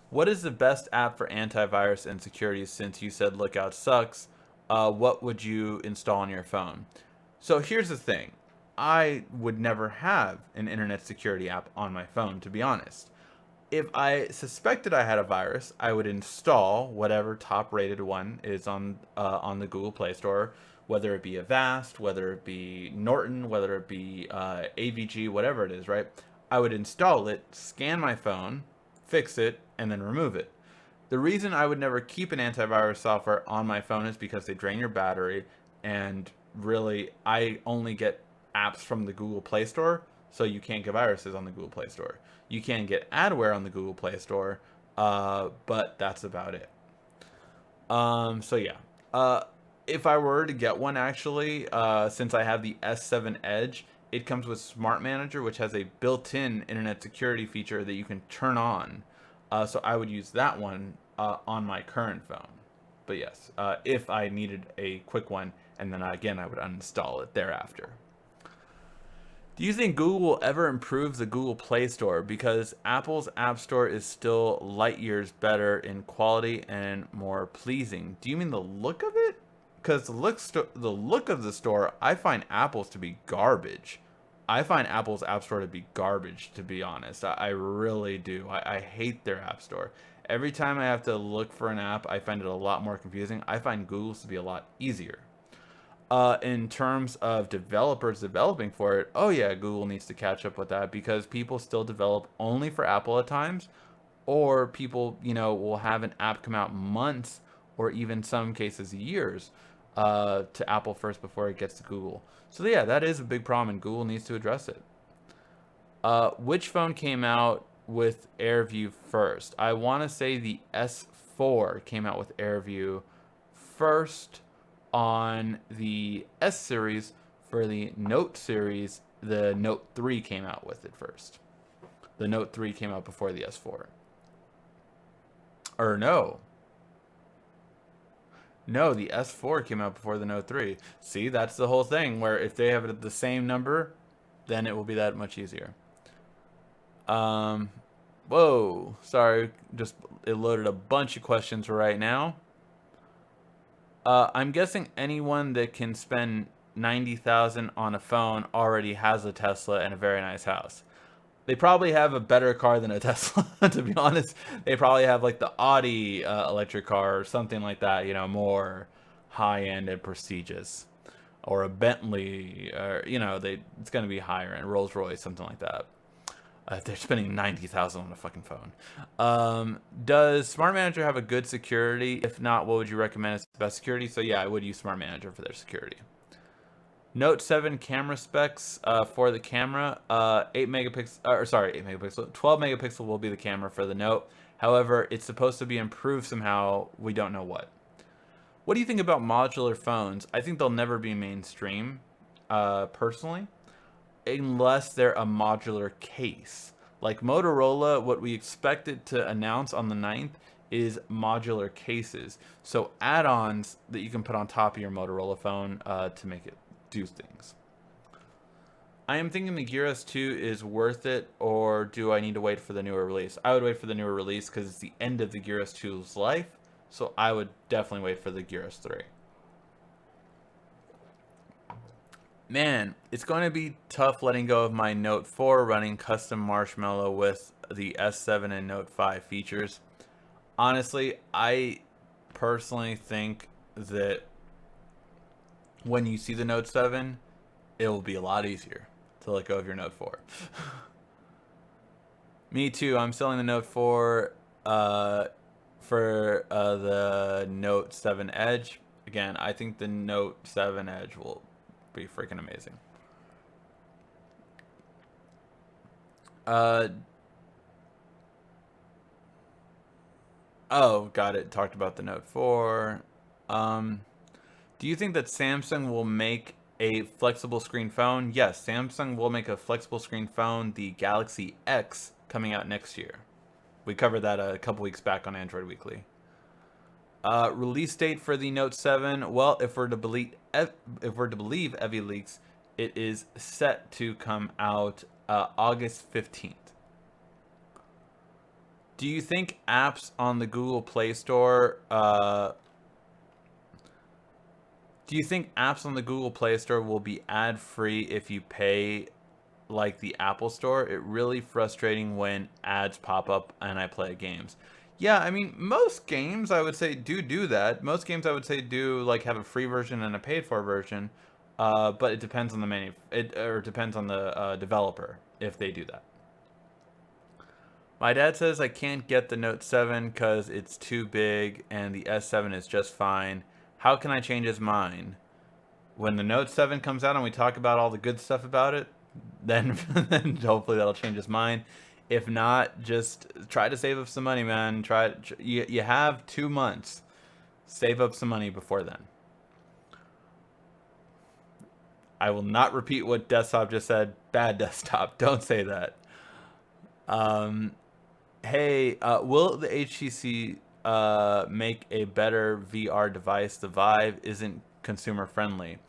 What is the best app for antivirus and security since you said Lookout sucks? What would you install on your phone? So here's the thing. I would never have an internet security app on my phone, to be honest. If I suspected I had a virus, I would install whatever top-rated one is on the Google Play Store, whether it be Avast, whether it be Norton, whether it be AVG, whatever it is, right? I would install it, scan my phone, fix it, and then remove it. The reason I would never keep an antivirus software on my phone is because they drain your battery, and really, I only get apps from the Google Play Store, so you can't get viruses on the Google Play Store. You can get adware on the Google Play Store, but that's about it. So yeah. If I were to get one, actually, since I have the S7 Edge, it comes with Smart Manager, which has a built-in internet security feature that you can turn on. So I would use that one on my current phone. But yes, if I needed a quick one, and then again, I would uninstall it thereafter. Do you think Google will ever improve the Google Play Store? Because Apple's App Store is still light years better in quality and more pleasing. Do you mean the look of it? Because the look of the store, I find Apple's to be garbage. I find Apple's App Store to be garbage, to be honest. I really do. I hate their App Store. Every time I have to look for an app, I find it a lot more confusing. I find Google's to be a lot easier. In terms of developers developing for it, oh yeah, Google needs to catch up with that because people still develop only for Apple at times, or people, will have an app come out months or even some cases years to Apple first before it gets to Google. So yeah, that is a big problem and Google needs to address it. Which phone came out with AirView first? I want to say the S4 came out with AirView first. On the S series. For the Note series, the Note 3 came out with it first. The Note 3 came out before the S4. Or no. No, the S4 came out before the Note 3. See, that's the whole thing, where if they have it at the same number, then it will be that much easier. Whoa, sorry, just it loaded a bunch of questions right now. I'm guessing anyone that can spend $90,000 on a phone already has a Tesla and a very nice house. They probably have a better car than a Tesla, to be honest. They probably have like the Audi electric car or something like that, more high-end and prestigious. Or a Bentley, or, it's going to be higher end, Rolls-Royce, something like that. If they're spending $90,000 on a fucking phone. Does Smart Manager have a good security? If not, what would you recommend as the best security? So yeah, I would use Smart Manager for their security. Note 7 camera specs for the camera. 8 megapixel, 12 megapixel will be the camera for the Note. However, it's supposed to be improved somehow. We don't know what. What do you think about modular phones? I think they'll never be mainstream, personally, unless they're a modular case. Like Motorola, what we expected to announce on the 9th is modular cases. So add-ons that you can put on top of your Motorola phone to make it do things. I am thinking the Gear S2 is worth it, or do I need to wait for the newer release? I would wait for the newer release because it's the end of the Gear S2's life. So I would definitely wait for the Gear S3. Man, it's going to be tough letting go of my Note 4 running custom Marshmallow with the S7 and Note 5 features. Honestly, I personally think that when you see the Note 7, it will be a lot easier to let go of your Note 4. Me too. I'm selling the Note 4 for the Note 7 Edge. Again, I think the Note 7 Edge will be freaking amazing. Oh, got it. Talked about the Note 4. Do you think that Samsung will make a flexible screen phone? Yes, Samsung will make a flexible screen phone, the Galaxy X, coming out next year. We covered that a couple weeks back on Android Weekly. Release date for the Note 7. Well, if we're to believe Evie Leaks, it is set to come out August 15th. Do you think apps on the Google Play Store will be ad-free if you pay like the Apple Store? It's really frustrating when ads pop up and I play games. Yeah, I mean, most games I would say do that. Most games I would say do like have a free version and a paid for version. But it depends on the depends on the developer if they do that. My dad says I can't get the Note 7 because it's too big and the S7 is just fine. How can I change his mind? When the Note 7 comes out and we talk about all the good stuff about it, then, then hopefully that'll change his mind. If not, just try to save up some money, man. You have 2 months. Save up some money before then. I will not repeat what Desktop just said. Bad Desktop. Don't say that. Hey, will the HTC make a better VR device? The Vive isn't consumer friendly.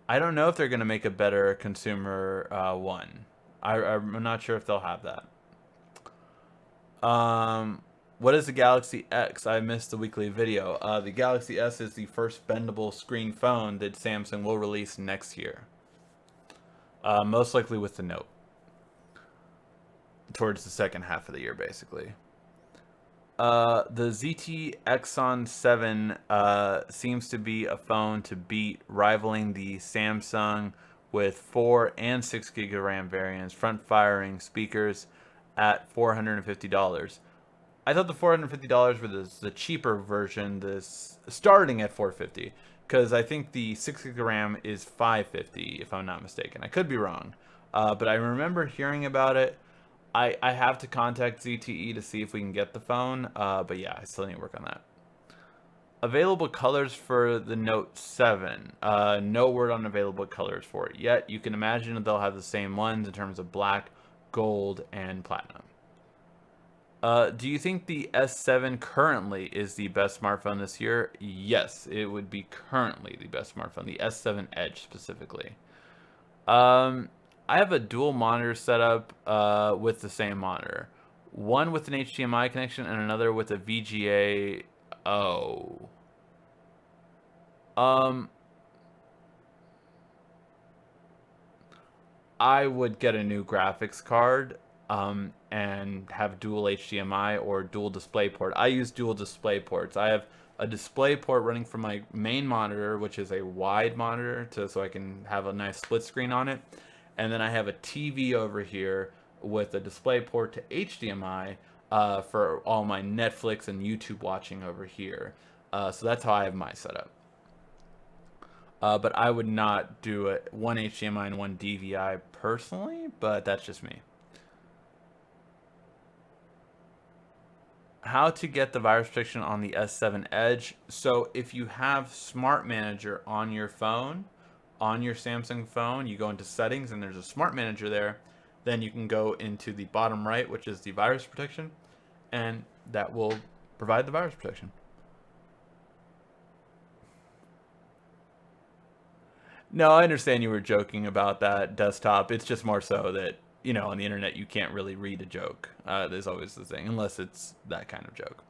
I don't know if they're going to make a better consumer one. I'm not sure if they'll have that. What is the Galaxy X? I missed the weekly video. The Galaxy S is the first bendable screen phone that Samsung will release next year. Most likely with the Note. Towards the second half of the year, basically. The ZTE Exon 7 seems to be a phone to beat, rivaling the Samsung with 4 and 6 gig of RAM variants, front-firing speakers at $450. I thought the $450 was the cheaper version, this starting at $450, because I think the 6 gig of RAM is $550, if I'm not mistaken. I could be wrong, but I remember hearing about it. I have to contact ZTE to see if we can get the phone, but yeah, I still need to work on that. Available colors for the Note 7. No word on available colors for it yet. You can imagine they'll have the same ones in terms of black, gold, and platinum. Do you think the S7 currently is the best smartphone this year? Yes, it would be currently the best smartphone, the S7 Edge specifically. I have a dual monitor setup with the same monitor. One with an HDMI connection and another with a VGA. Oh. I would get a new graphics card and have dual HDMI or dual DisplayPort. I use dual DisplayPorts. I have a DisplayPort running from my main monitor, which is a wide monitor, so I can have a nice split screen on it. And then I have a TV over here with a DisplayPort to HDMI for all my Netflix and YouTube watching over here. So that's how I have my setup. But I would not do it one HDMI and one DVI personally, but that's just me. How to get the virus protection on the S7 Edge. So if you have Smart Manager on your phone, on your Samsung phone, you go into settings and there's a Smart Manager there, then you can go into the bottom right, which is the virus protection, and that will provide the virus protection. No, I understand you were joking about that Desktop. It's just more so that, you know, on the internet you can't really read a joke. There's always the thing, unless it's that kind of joke.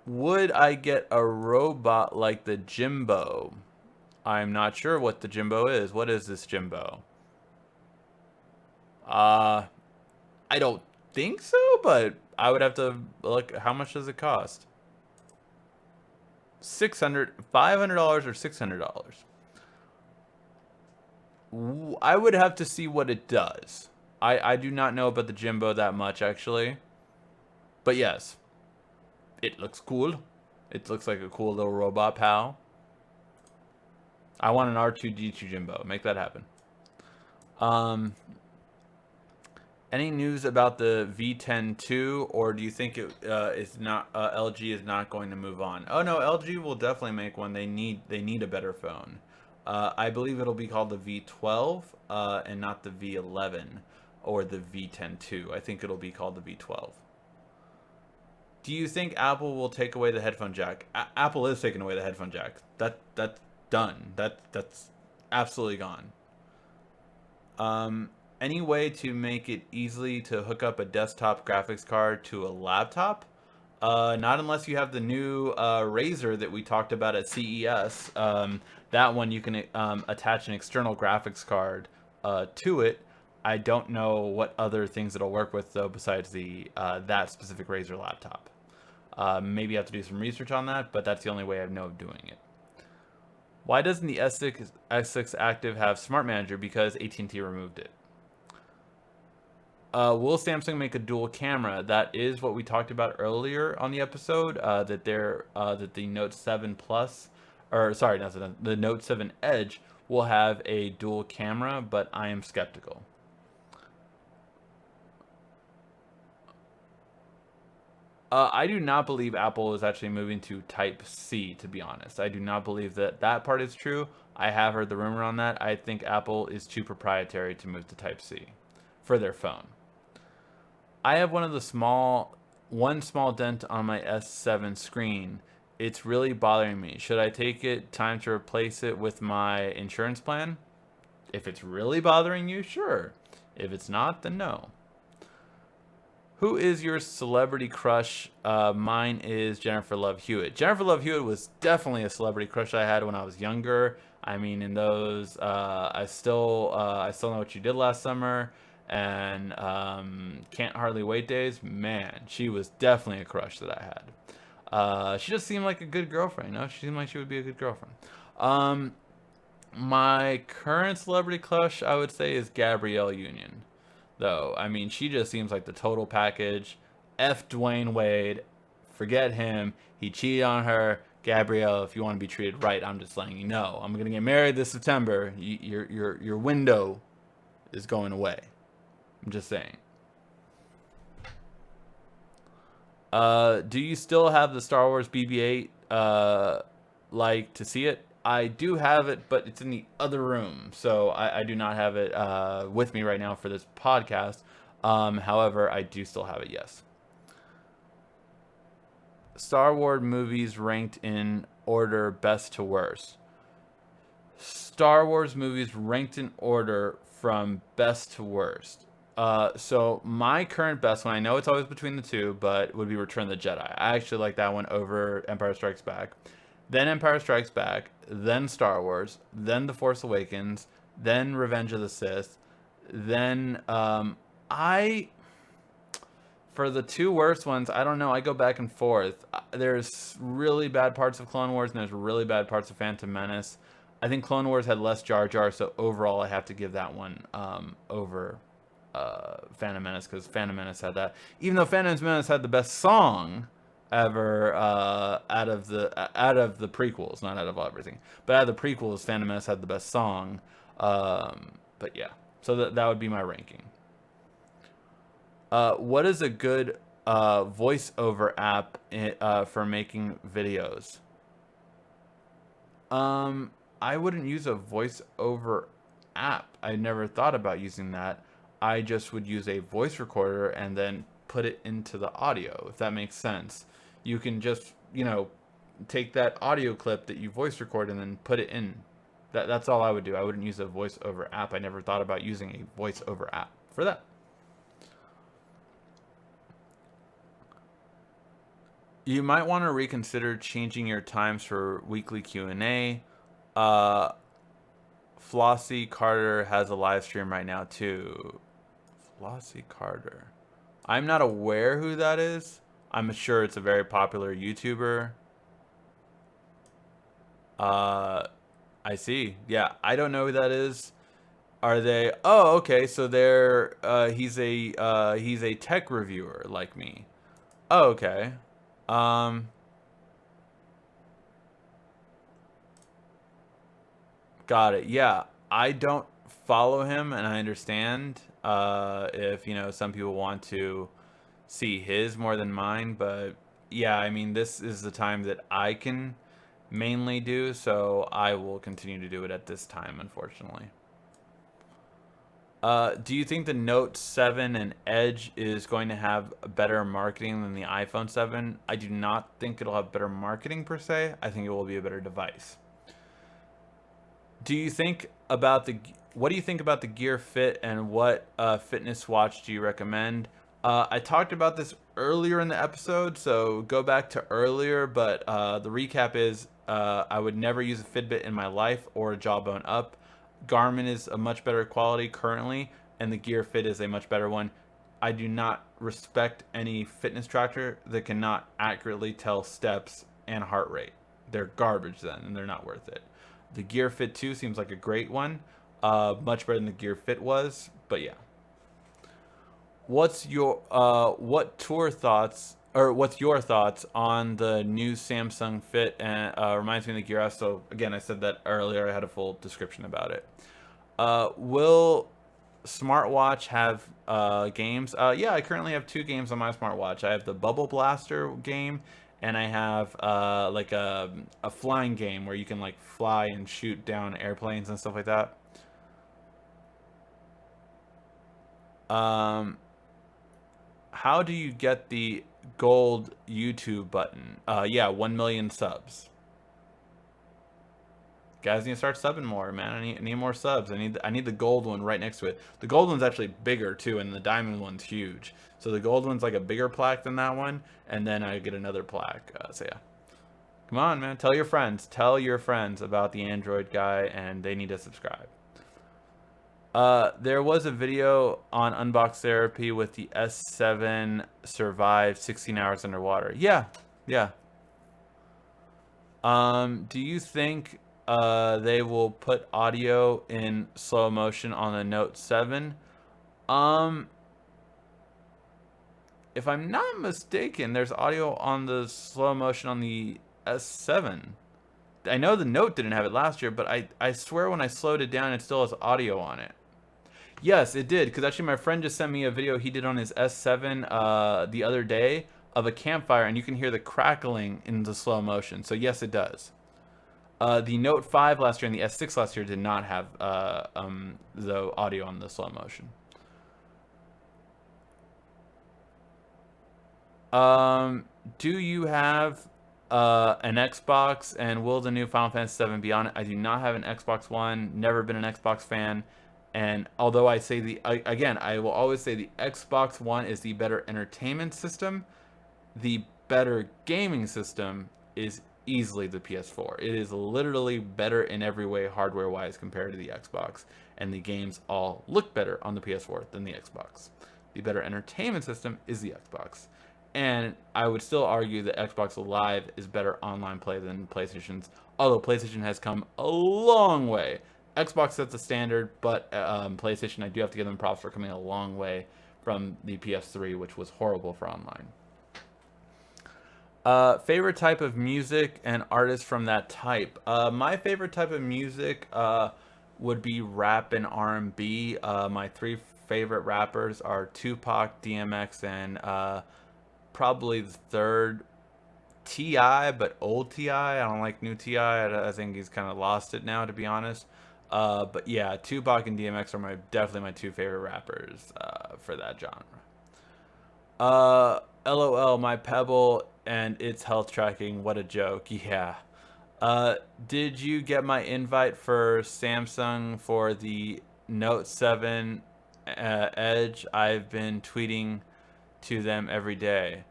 Would I get a robot like the Jimbo? I'm not sure what the Jimbo is. What is this Jimbo? I don't think so, but I would have to look. How much does it cost? $500 or $600. I would have to see what it does. I do not know about the Jimbo that much, actually. But yes, it looks cool. It looks like a cool little robot pal. I want an R2-D2 Jimbo. Make that happen. Any news about the V10-2, or do you think it is not LG is not going to move on? Oh no, LG will definitely make one. They need a better phone. I believe it'll be called the V12 and not the V11 or the V10-2. I think it'll be called the V12. Do you think Apple will take away the headphone jack? Apple is taking away the headphone jack. That's done. That's absolutely gone. Any way to make it easily to hook up a desktop graphics card to a laptop? Not unless you have the new Razer that we talked about at CES. That one you can attach an external graphics card to it. I don't know what other things it'll work with though besides the that specific Razer laptop. Maybe you have to do some research on that, but that's the only way I know of doing it. Why doesn't the S6 Active have Smart Manager? Because AT&T removed it. Will Samsung make a dual camera? That is what we talked about earlier on the episode. That the Note 7 Plus, or sorry, not the Note 7 Edge will have a dual camera, but I am skeptical. I do not believe Apple is actually moving to Type-C, to be honest. I do not believe that that part is true. I have heard the rumor on that. I think Apple is too proprietary to move to Type-C for their phone. I have one small dent on my S7 screen. It's really bothering me. Should I take it time to replace it with my insurance plan? If it's really bothering you, sure. If it's not, then no. Who is your celebrity crush? Mine is Jennifer Love Hewitt. Jennifer Love Hewitt was definitely a celebrity crush I had when I was younger. I mean, in those, I still know what you did last summer, and Can't Hardly Wait days. Man, she was definitely a crush that I had. She just seemed like a good girlfriend. You know, she seemed like she would be a good girlfriend. My current celebrity crush, I would say, is Gabrielle Union. Though, I mean, she just seems like the total package. F Dwayne Wade, forget him. He cheated on her. Gabrielle, if you want to be treated right, I'm just letting you know. I'm gonna get married this September. Your window is going away. I'm just saying. Do you still have the Star Wars BB-8? Like to see it? I do have it, but it's in the other room, so I do not have it with me right now for this podcast. However, I do still have it, yes. Star Wars movies ranked in order best to worst. Star Wars movies ranked in order from best to worst. So my current best one, I know it's always between the two, but would be Return of the Jedi. I actually like that one over Empire Strikes Back. Then Empire Strikes Back, then Star Wars, then The Force Awakens, then Revenge of the Sith, then for the two worst ones, I don't know. I go back and forth. There's really bad parts of Clone Wars and there's really bad parts of Phantom Menace. I think Clone Wars had less Jar Jar, so overall I have to give that one over Phantom Menace, because Phantom Menace had that. Even though Phantom Menace had the best song ever out of the prequels, not out of everything, but out of the prequels, Phantom Menace had the best song. But yeah, so that would be my ranking. What is a good voiceover app for making videos? I wouldn't use a voiceover app. I never thought about using that. I just would use a voice recorder and then put it into the audio, if that makes sense. You can just, take that audio clip that you voice record and then put it in. That's all I would do. I wouldn't use a voiceover app. I never thought about using a voiceover app for that. You might want to reconsider changing your times for weekly Q&A. Flossie Carter has a live stream right now too. Flossie Carter. I'm not aware who that is. I'm sure it's a very popular YouTuber. I see. Yeah, I don't know who that is. Are they? Oh, okay. So they're he's a tech reviewer like me. Oh, okay. Um, got it. Yeah, I don't follow him, and I understand. if, you know, some people want to see his more than mine. But yeah, I mean, this is the time that I can mainly do, so I will continue to do it at this time, unfortunately. Do you think the Note 7 and Edge is going to have better marketing than the iPhone 7? I do not think it'll have better marketing per se. I think it will be a better device. Do you think about the what do you think about the Gear Fit, and what fitness watch do you recommend? I talked about this earlier in the episode, so go back to earlier. But the recap is I would never use a Fitbit in my life or a Jawbone Up. Garmin is a much better quality currently, and the Gear Fit is a much better one. I do not respect any fitness tracker that cannot accurately tell steps and heart rate. They're garbage then, and they're not worth it. The Gear Fit 2 seems like a great one. Much better than the Gear Fit was, but yeah. What's your thoughts on the new Samsung Fit? And reminds me of the Gear S. So again, I said that earlier. I had a full description about it. Will smartwatch have games? Yeah, I currently have two games on my smartwatch. I have the Bubble Blaster game, and I have like a flying game where you can like fly and shoot down airplanes and stuff like that. Um, how do you get the gold YouTube button? Yeah, 1 million subs. Guys need to start subbing more, man. I need more subs. I need the gold one right next to it. The gold one's actually bigger too, and the diamond one's huge. So the gold one's like a bigger plaque than that one, and then I get another plaque. So yeah, come on, man. Tell your friends. Tell your friends about the Android guy, and they need to subscribe. There was a video on Unbox Therapy with the S7 survived 16 hours underwater. Yeah, yeah. Do you think they will put audio in slow motion on the Note 7? Um, if I'm not mistaken, there's audio on the slow motion on the S7. I know the Note didn't have it last year, but I swear when I slowed it down, it still has audio on it. Yes, it did, because actually my friend just sent me a video he did on his S7 the other day of a campfire, and you can hear the crackling in the slow motion. So yes, it does. The Note 5 last year and the S6 last year did not have the audio on the slow motion. Do you have an Xbox, and will the new Final Fantasy VII be on it? I do not have an Xbox One, never been an Xbox fan. And although I say again, I will always say the Xbox One is the better entertainment system, the better gaming system is easily the PS4. It is literally better in every way hardware-wise compared to the Xbox, and the games all look better on the PS4 than the Xbox. The better entertainment system is the Xbox. And I would still argue that Xbox Live is better online play than PlayStation's, although PlayStation has come a long way. Xbox sets the standard, but PlayStation, I do have to give them props for coming a long way from the PS3, which was horrible for online. Favorite type of music and artist from that type? My favorite type of music would be rap and R&B. My three favorite rappers are Tupac, DMX, and probably the third, T.I., but old T.I. I don't like new T.I. I think he's kind of lost it now, to be honest. But yeah, Tupac and DMX are definitely my two favorite rappers for that genre. LOL, my Pebble and its health tracking. What a joke. Yeah. Did you get my invite for Samsung for the Note 7 Edge? I've been tweeting to them every day.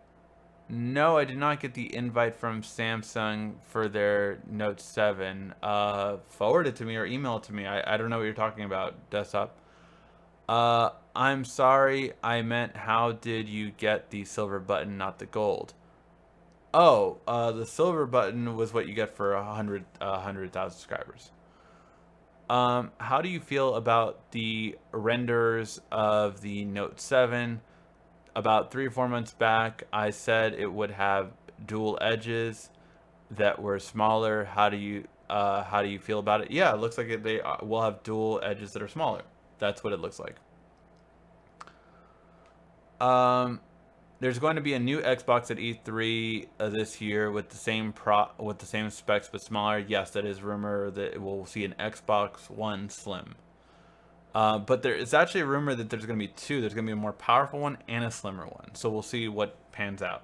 No, I did not get the invite from Samsung for their Note 7. Forward it to me or email it to me. I don't know what you're talking about, desktop. I'm sorry, I meant how did you get the silver button, not the gold? Oh, the silver button was what you get for 100,000 subscribers. How do you feel about the renders of the Note 7? About 3 or 4 months back, I said it would have dual edges that were smaller. How do you feel about it? Yeah, it looks like they will have dual edges that are smaller. That's what it looks like. Um, there's going to be a new Xbox at E3 this year with the same specs but smaller. Yes, that is rumor that we'll see an Xbox One Slim. But there is actually a rumor that there's going to be two. There's going to be a more powerful one and a slimmer one. So we'll see what pans out.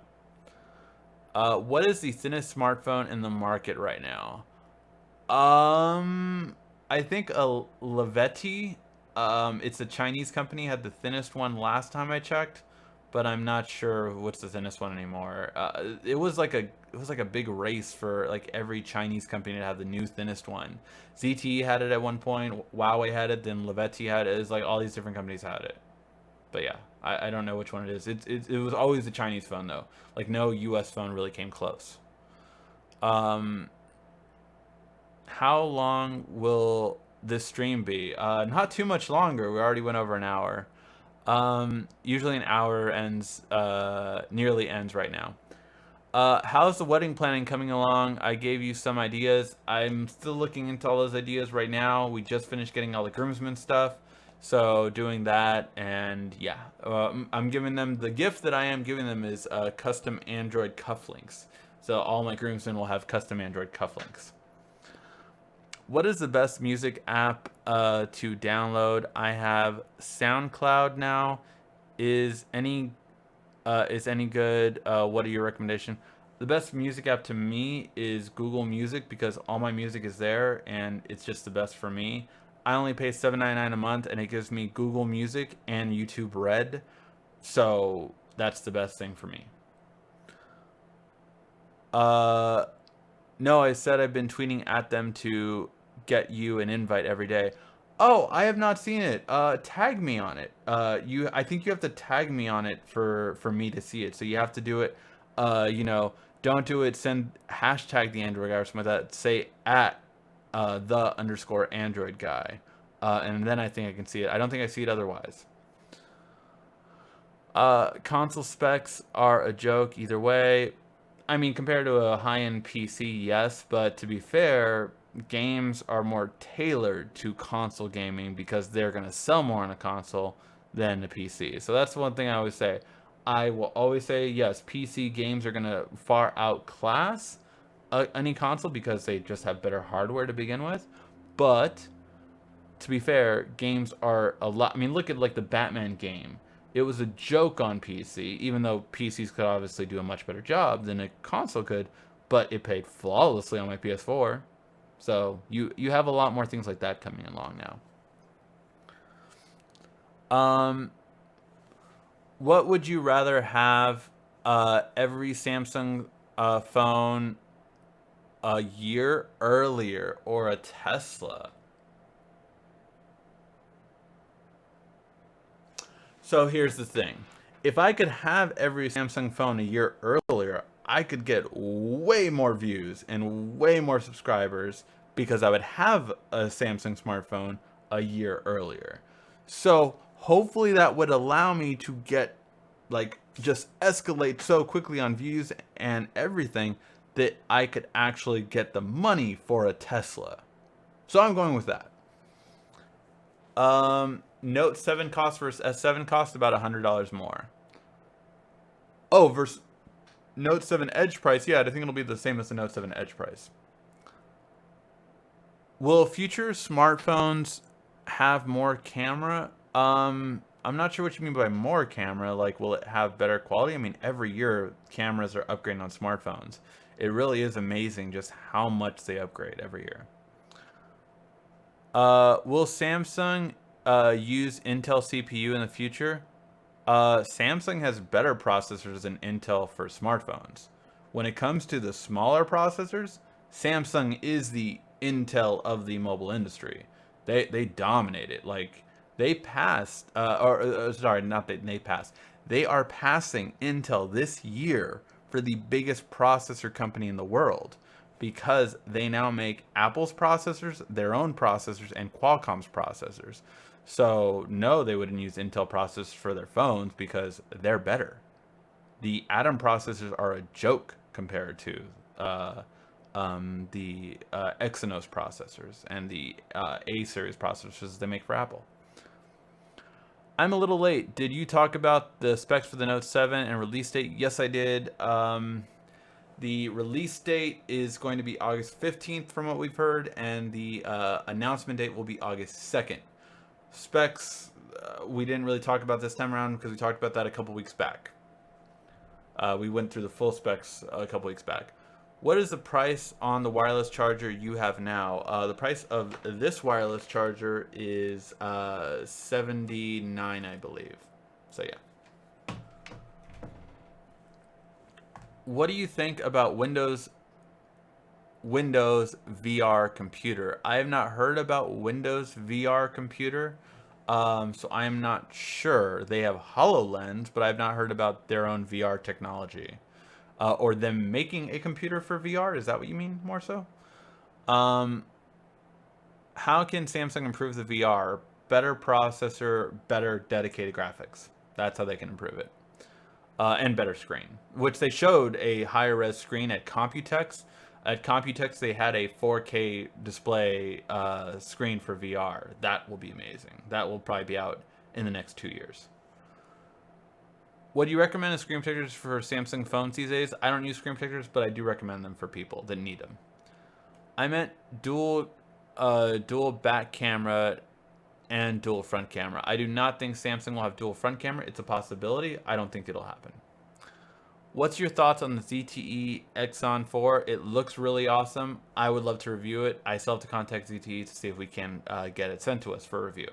What is the thinnest smartphone in the market right now? I think a Lavetti. It's a Chinese company. Had the thinnest one last time I checked, but I'm not sure what's the thinnest one anymore. It was like a big race for like every Chinese company to have the new thinnest one. ZTE had it at one point. Huawei had it. Then Lavetti had it. It's like all these different companies had it. But yeah, I don't know which one it is. It was always the Chinese phone though. Like no U.S. phone really came close. Um, how long will this stream be? Not too much longer. We already went over an hour. Usually an hour ends, nearly ends right now. How's the wedding planning coming along? I gave you some ideas. I'm still looking into all those ideas right now. We just finished getting all the groomsmen stuff. So doing that, and yeah, I'm giving them the gift that I am giving them is custom Android cufflinks. So all my groomsmen will have custom Android cufflinks. What is the best music app to download? I have SoundCloud now. Is any good? What are your recommendations? The best music app to me is Google Music because all my music is there and it's just the best for me. I only pay $7.99 a month and it gives me Google Music and YouTube Red. So that's the best thing for me. No, I said I've been tweeting at them to get you an invite every day. Oh, I have not seen it. Tag me on it. I think you have to tag me on it for me to see it. So you have to do it. Don't do it. Send hashtag the Android guy or something like that. Say at the underscore Android guy, and then I think I can see it. I don't think I see it otherwise. Console specs are a joke either way. I mean, compared to a high-end PC, yes, but to be fair, games are more tailored to console gaming because they're going to sell more on a console than a PC. So that's one thing I always say. I will always say, yes, PC games are going to far outclass any console because they just have better hardware to begin with. But to be fair, games are a lot. I mean, look at like the Batman game. It was a joke on PC, even though PCs could obviously do a much better job than a console could, but it played flawlessly on my PS4. So you have a lot more things like that coming along now. What would you rather have? Every Samsung phone a year earlier or a Tesla? So here's the thing. If I could have every Samsung phone a year earlier, I could get way more views and way more subscribers because I would have a Samsung smartphone a year earlier. So hopefully that would allow me to get like just escalate so quickly on views and everything that I could actually get the money for a Tesla. So I'm going with that. Note 7 cost versus S7 cost about $100 more. Oh, versus Note 7 Edge price, yeah, I think it'll be the same as the Note 7 Edge price. Will future smartphones have more camera? I'm not sure what you mean by more camera. Like, will it have better quality? I mean, every year cameras are upgrading on smartphones. It really is amazing just how much they upgrade every year. Will Samsung use Intel CPU in the future? Samsung has better processors than Intel for smartphones. When it comes to the smaller processors, Samsung is the Intel of the mobile industry. They dominate it. Like they passed, sorry, not that they passed. They are passing Intel this year for the biggest processor company in the world because they now make Apple's processors, their own processors, and Qualcomm's processors. So no, they wouldn't use Intel processors for their phones because they're better. The Atom processors are a joke compared to the Exynos processors and the A series processors they make for Apple. I'm a little late. Did you talk about the specs for the Note 7 and release date? Yes, I did. The release date is going to be August 15th from what we've heard, and the announcement date will be August 2nd. Specs, we didn't really talk about this time around because we talked about that a couple weeks back. We went through the full specs a couple weeks back. What is the price on the wireless charger you have now? The price of this wireless charger is $79, I believe. So yeah. What do you think about Windows VR computer? I have not heard about Windows VR computer, so I am not sure. They have HoloLens, but I've not heard about their own VR technology. Or them making a computer for VR? Is that what you mean, more so? How can Samsung improve the VR? Better processor, better dedicated graphics. That's how they can improve it. And better screen, which they showed a higher res screen at Computex. At Computex, they had a 4K display screen for VR. That will be amazing. That will probably be out in the next 2 years. What do you recommend as screen protectors for Samsung phones these days? I don't use screen protectors, but I do recommend them for people that need them. I meant dual back camera and dual front camera. I do not think Samsung will have dual front camera. It's a possibility. I don't think it'll happen. What's your thoughts on the ZTE Exon 4? It looks really awesome. I would love to review it. I still have to contact ZTE to see if we can get it sent to us for review.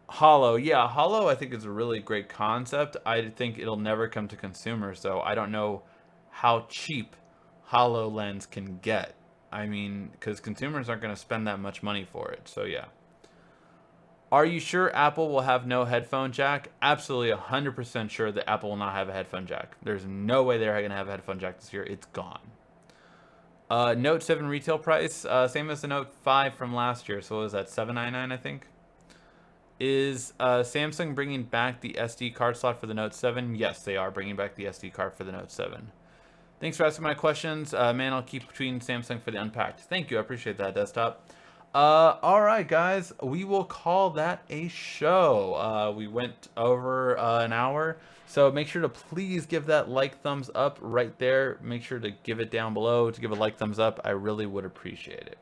Holo, yeah, Holo I think is a really great concept. I think it'll never come to consumers, though. I don't know how cheap HoloLens can get. I mean, because consumers aren't going to spend that much money for it, so yeah. Are you sure Apple will have no headphone jack? Absolutely 100% sure that Apple will not have a headphone jack. There's no way they're going to have a headphone jack this year. It's gone. Note 7 retail price, same as the Note 5 from last year. So what was that, $799, I think? Is Samsung bringing back the SD card slot for the Note 7? Yes, they are bringing back the SD card for the Note 7. Thanks for asking my questions. Man, I'll keep between Samsung for the unpacked. Thank you. I appreciate that, Desktop. All right, guys. We will call that a show. We went over an hour. So make sure to please give that like thumbs up right there. Make sure to give it down below to give a like thumbs up. I really would appreciate it.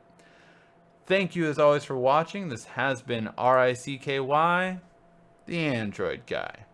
Thank you as always for watching. This has been RICKY, the Android Guy.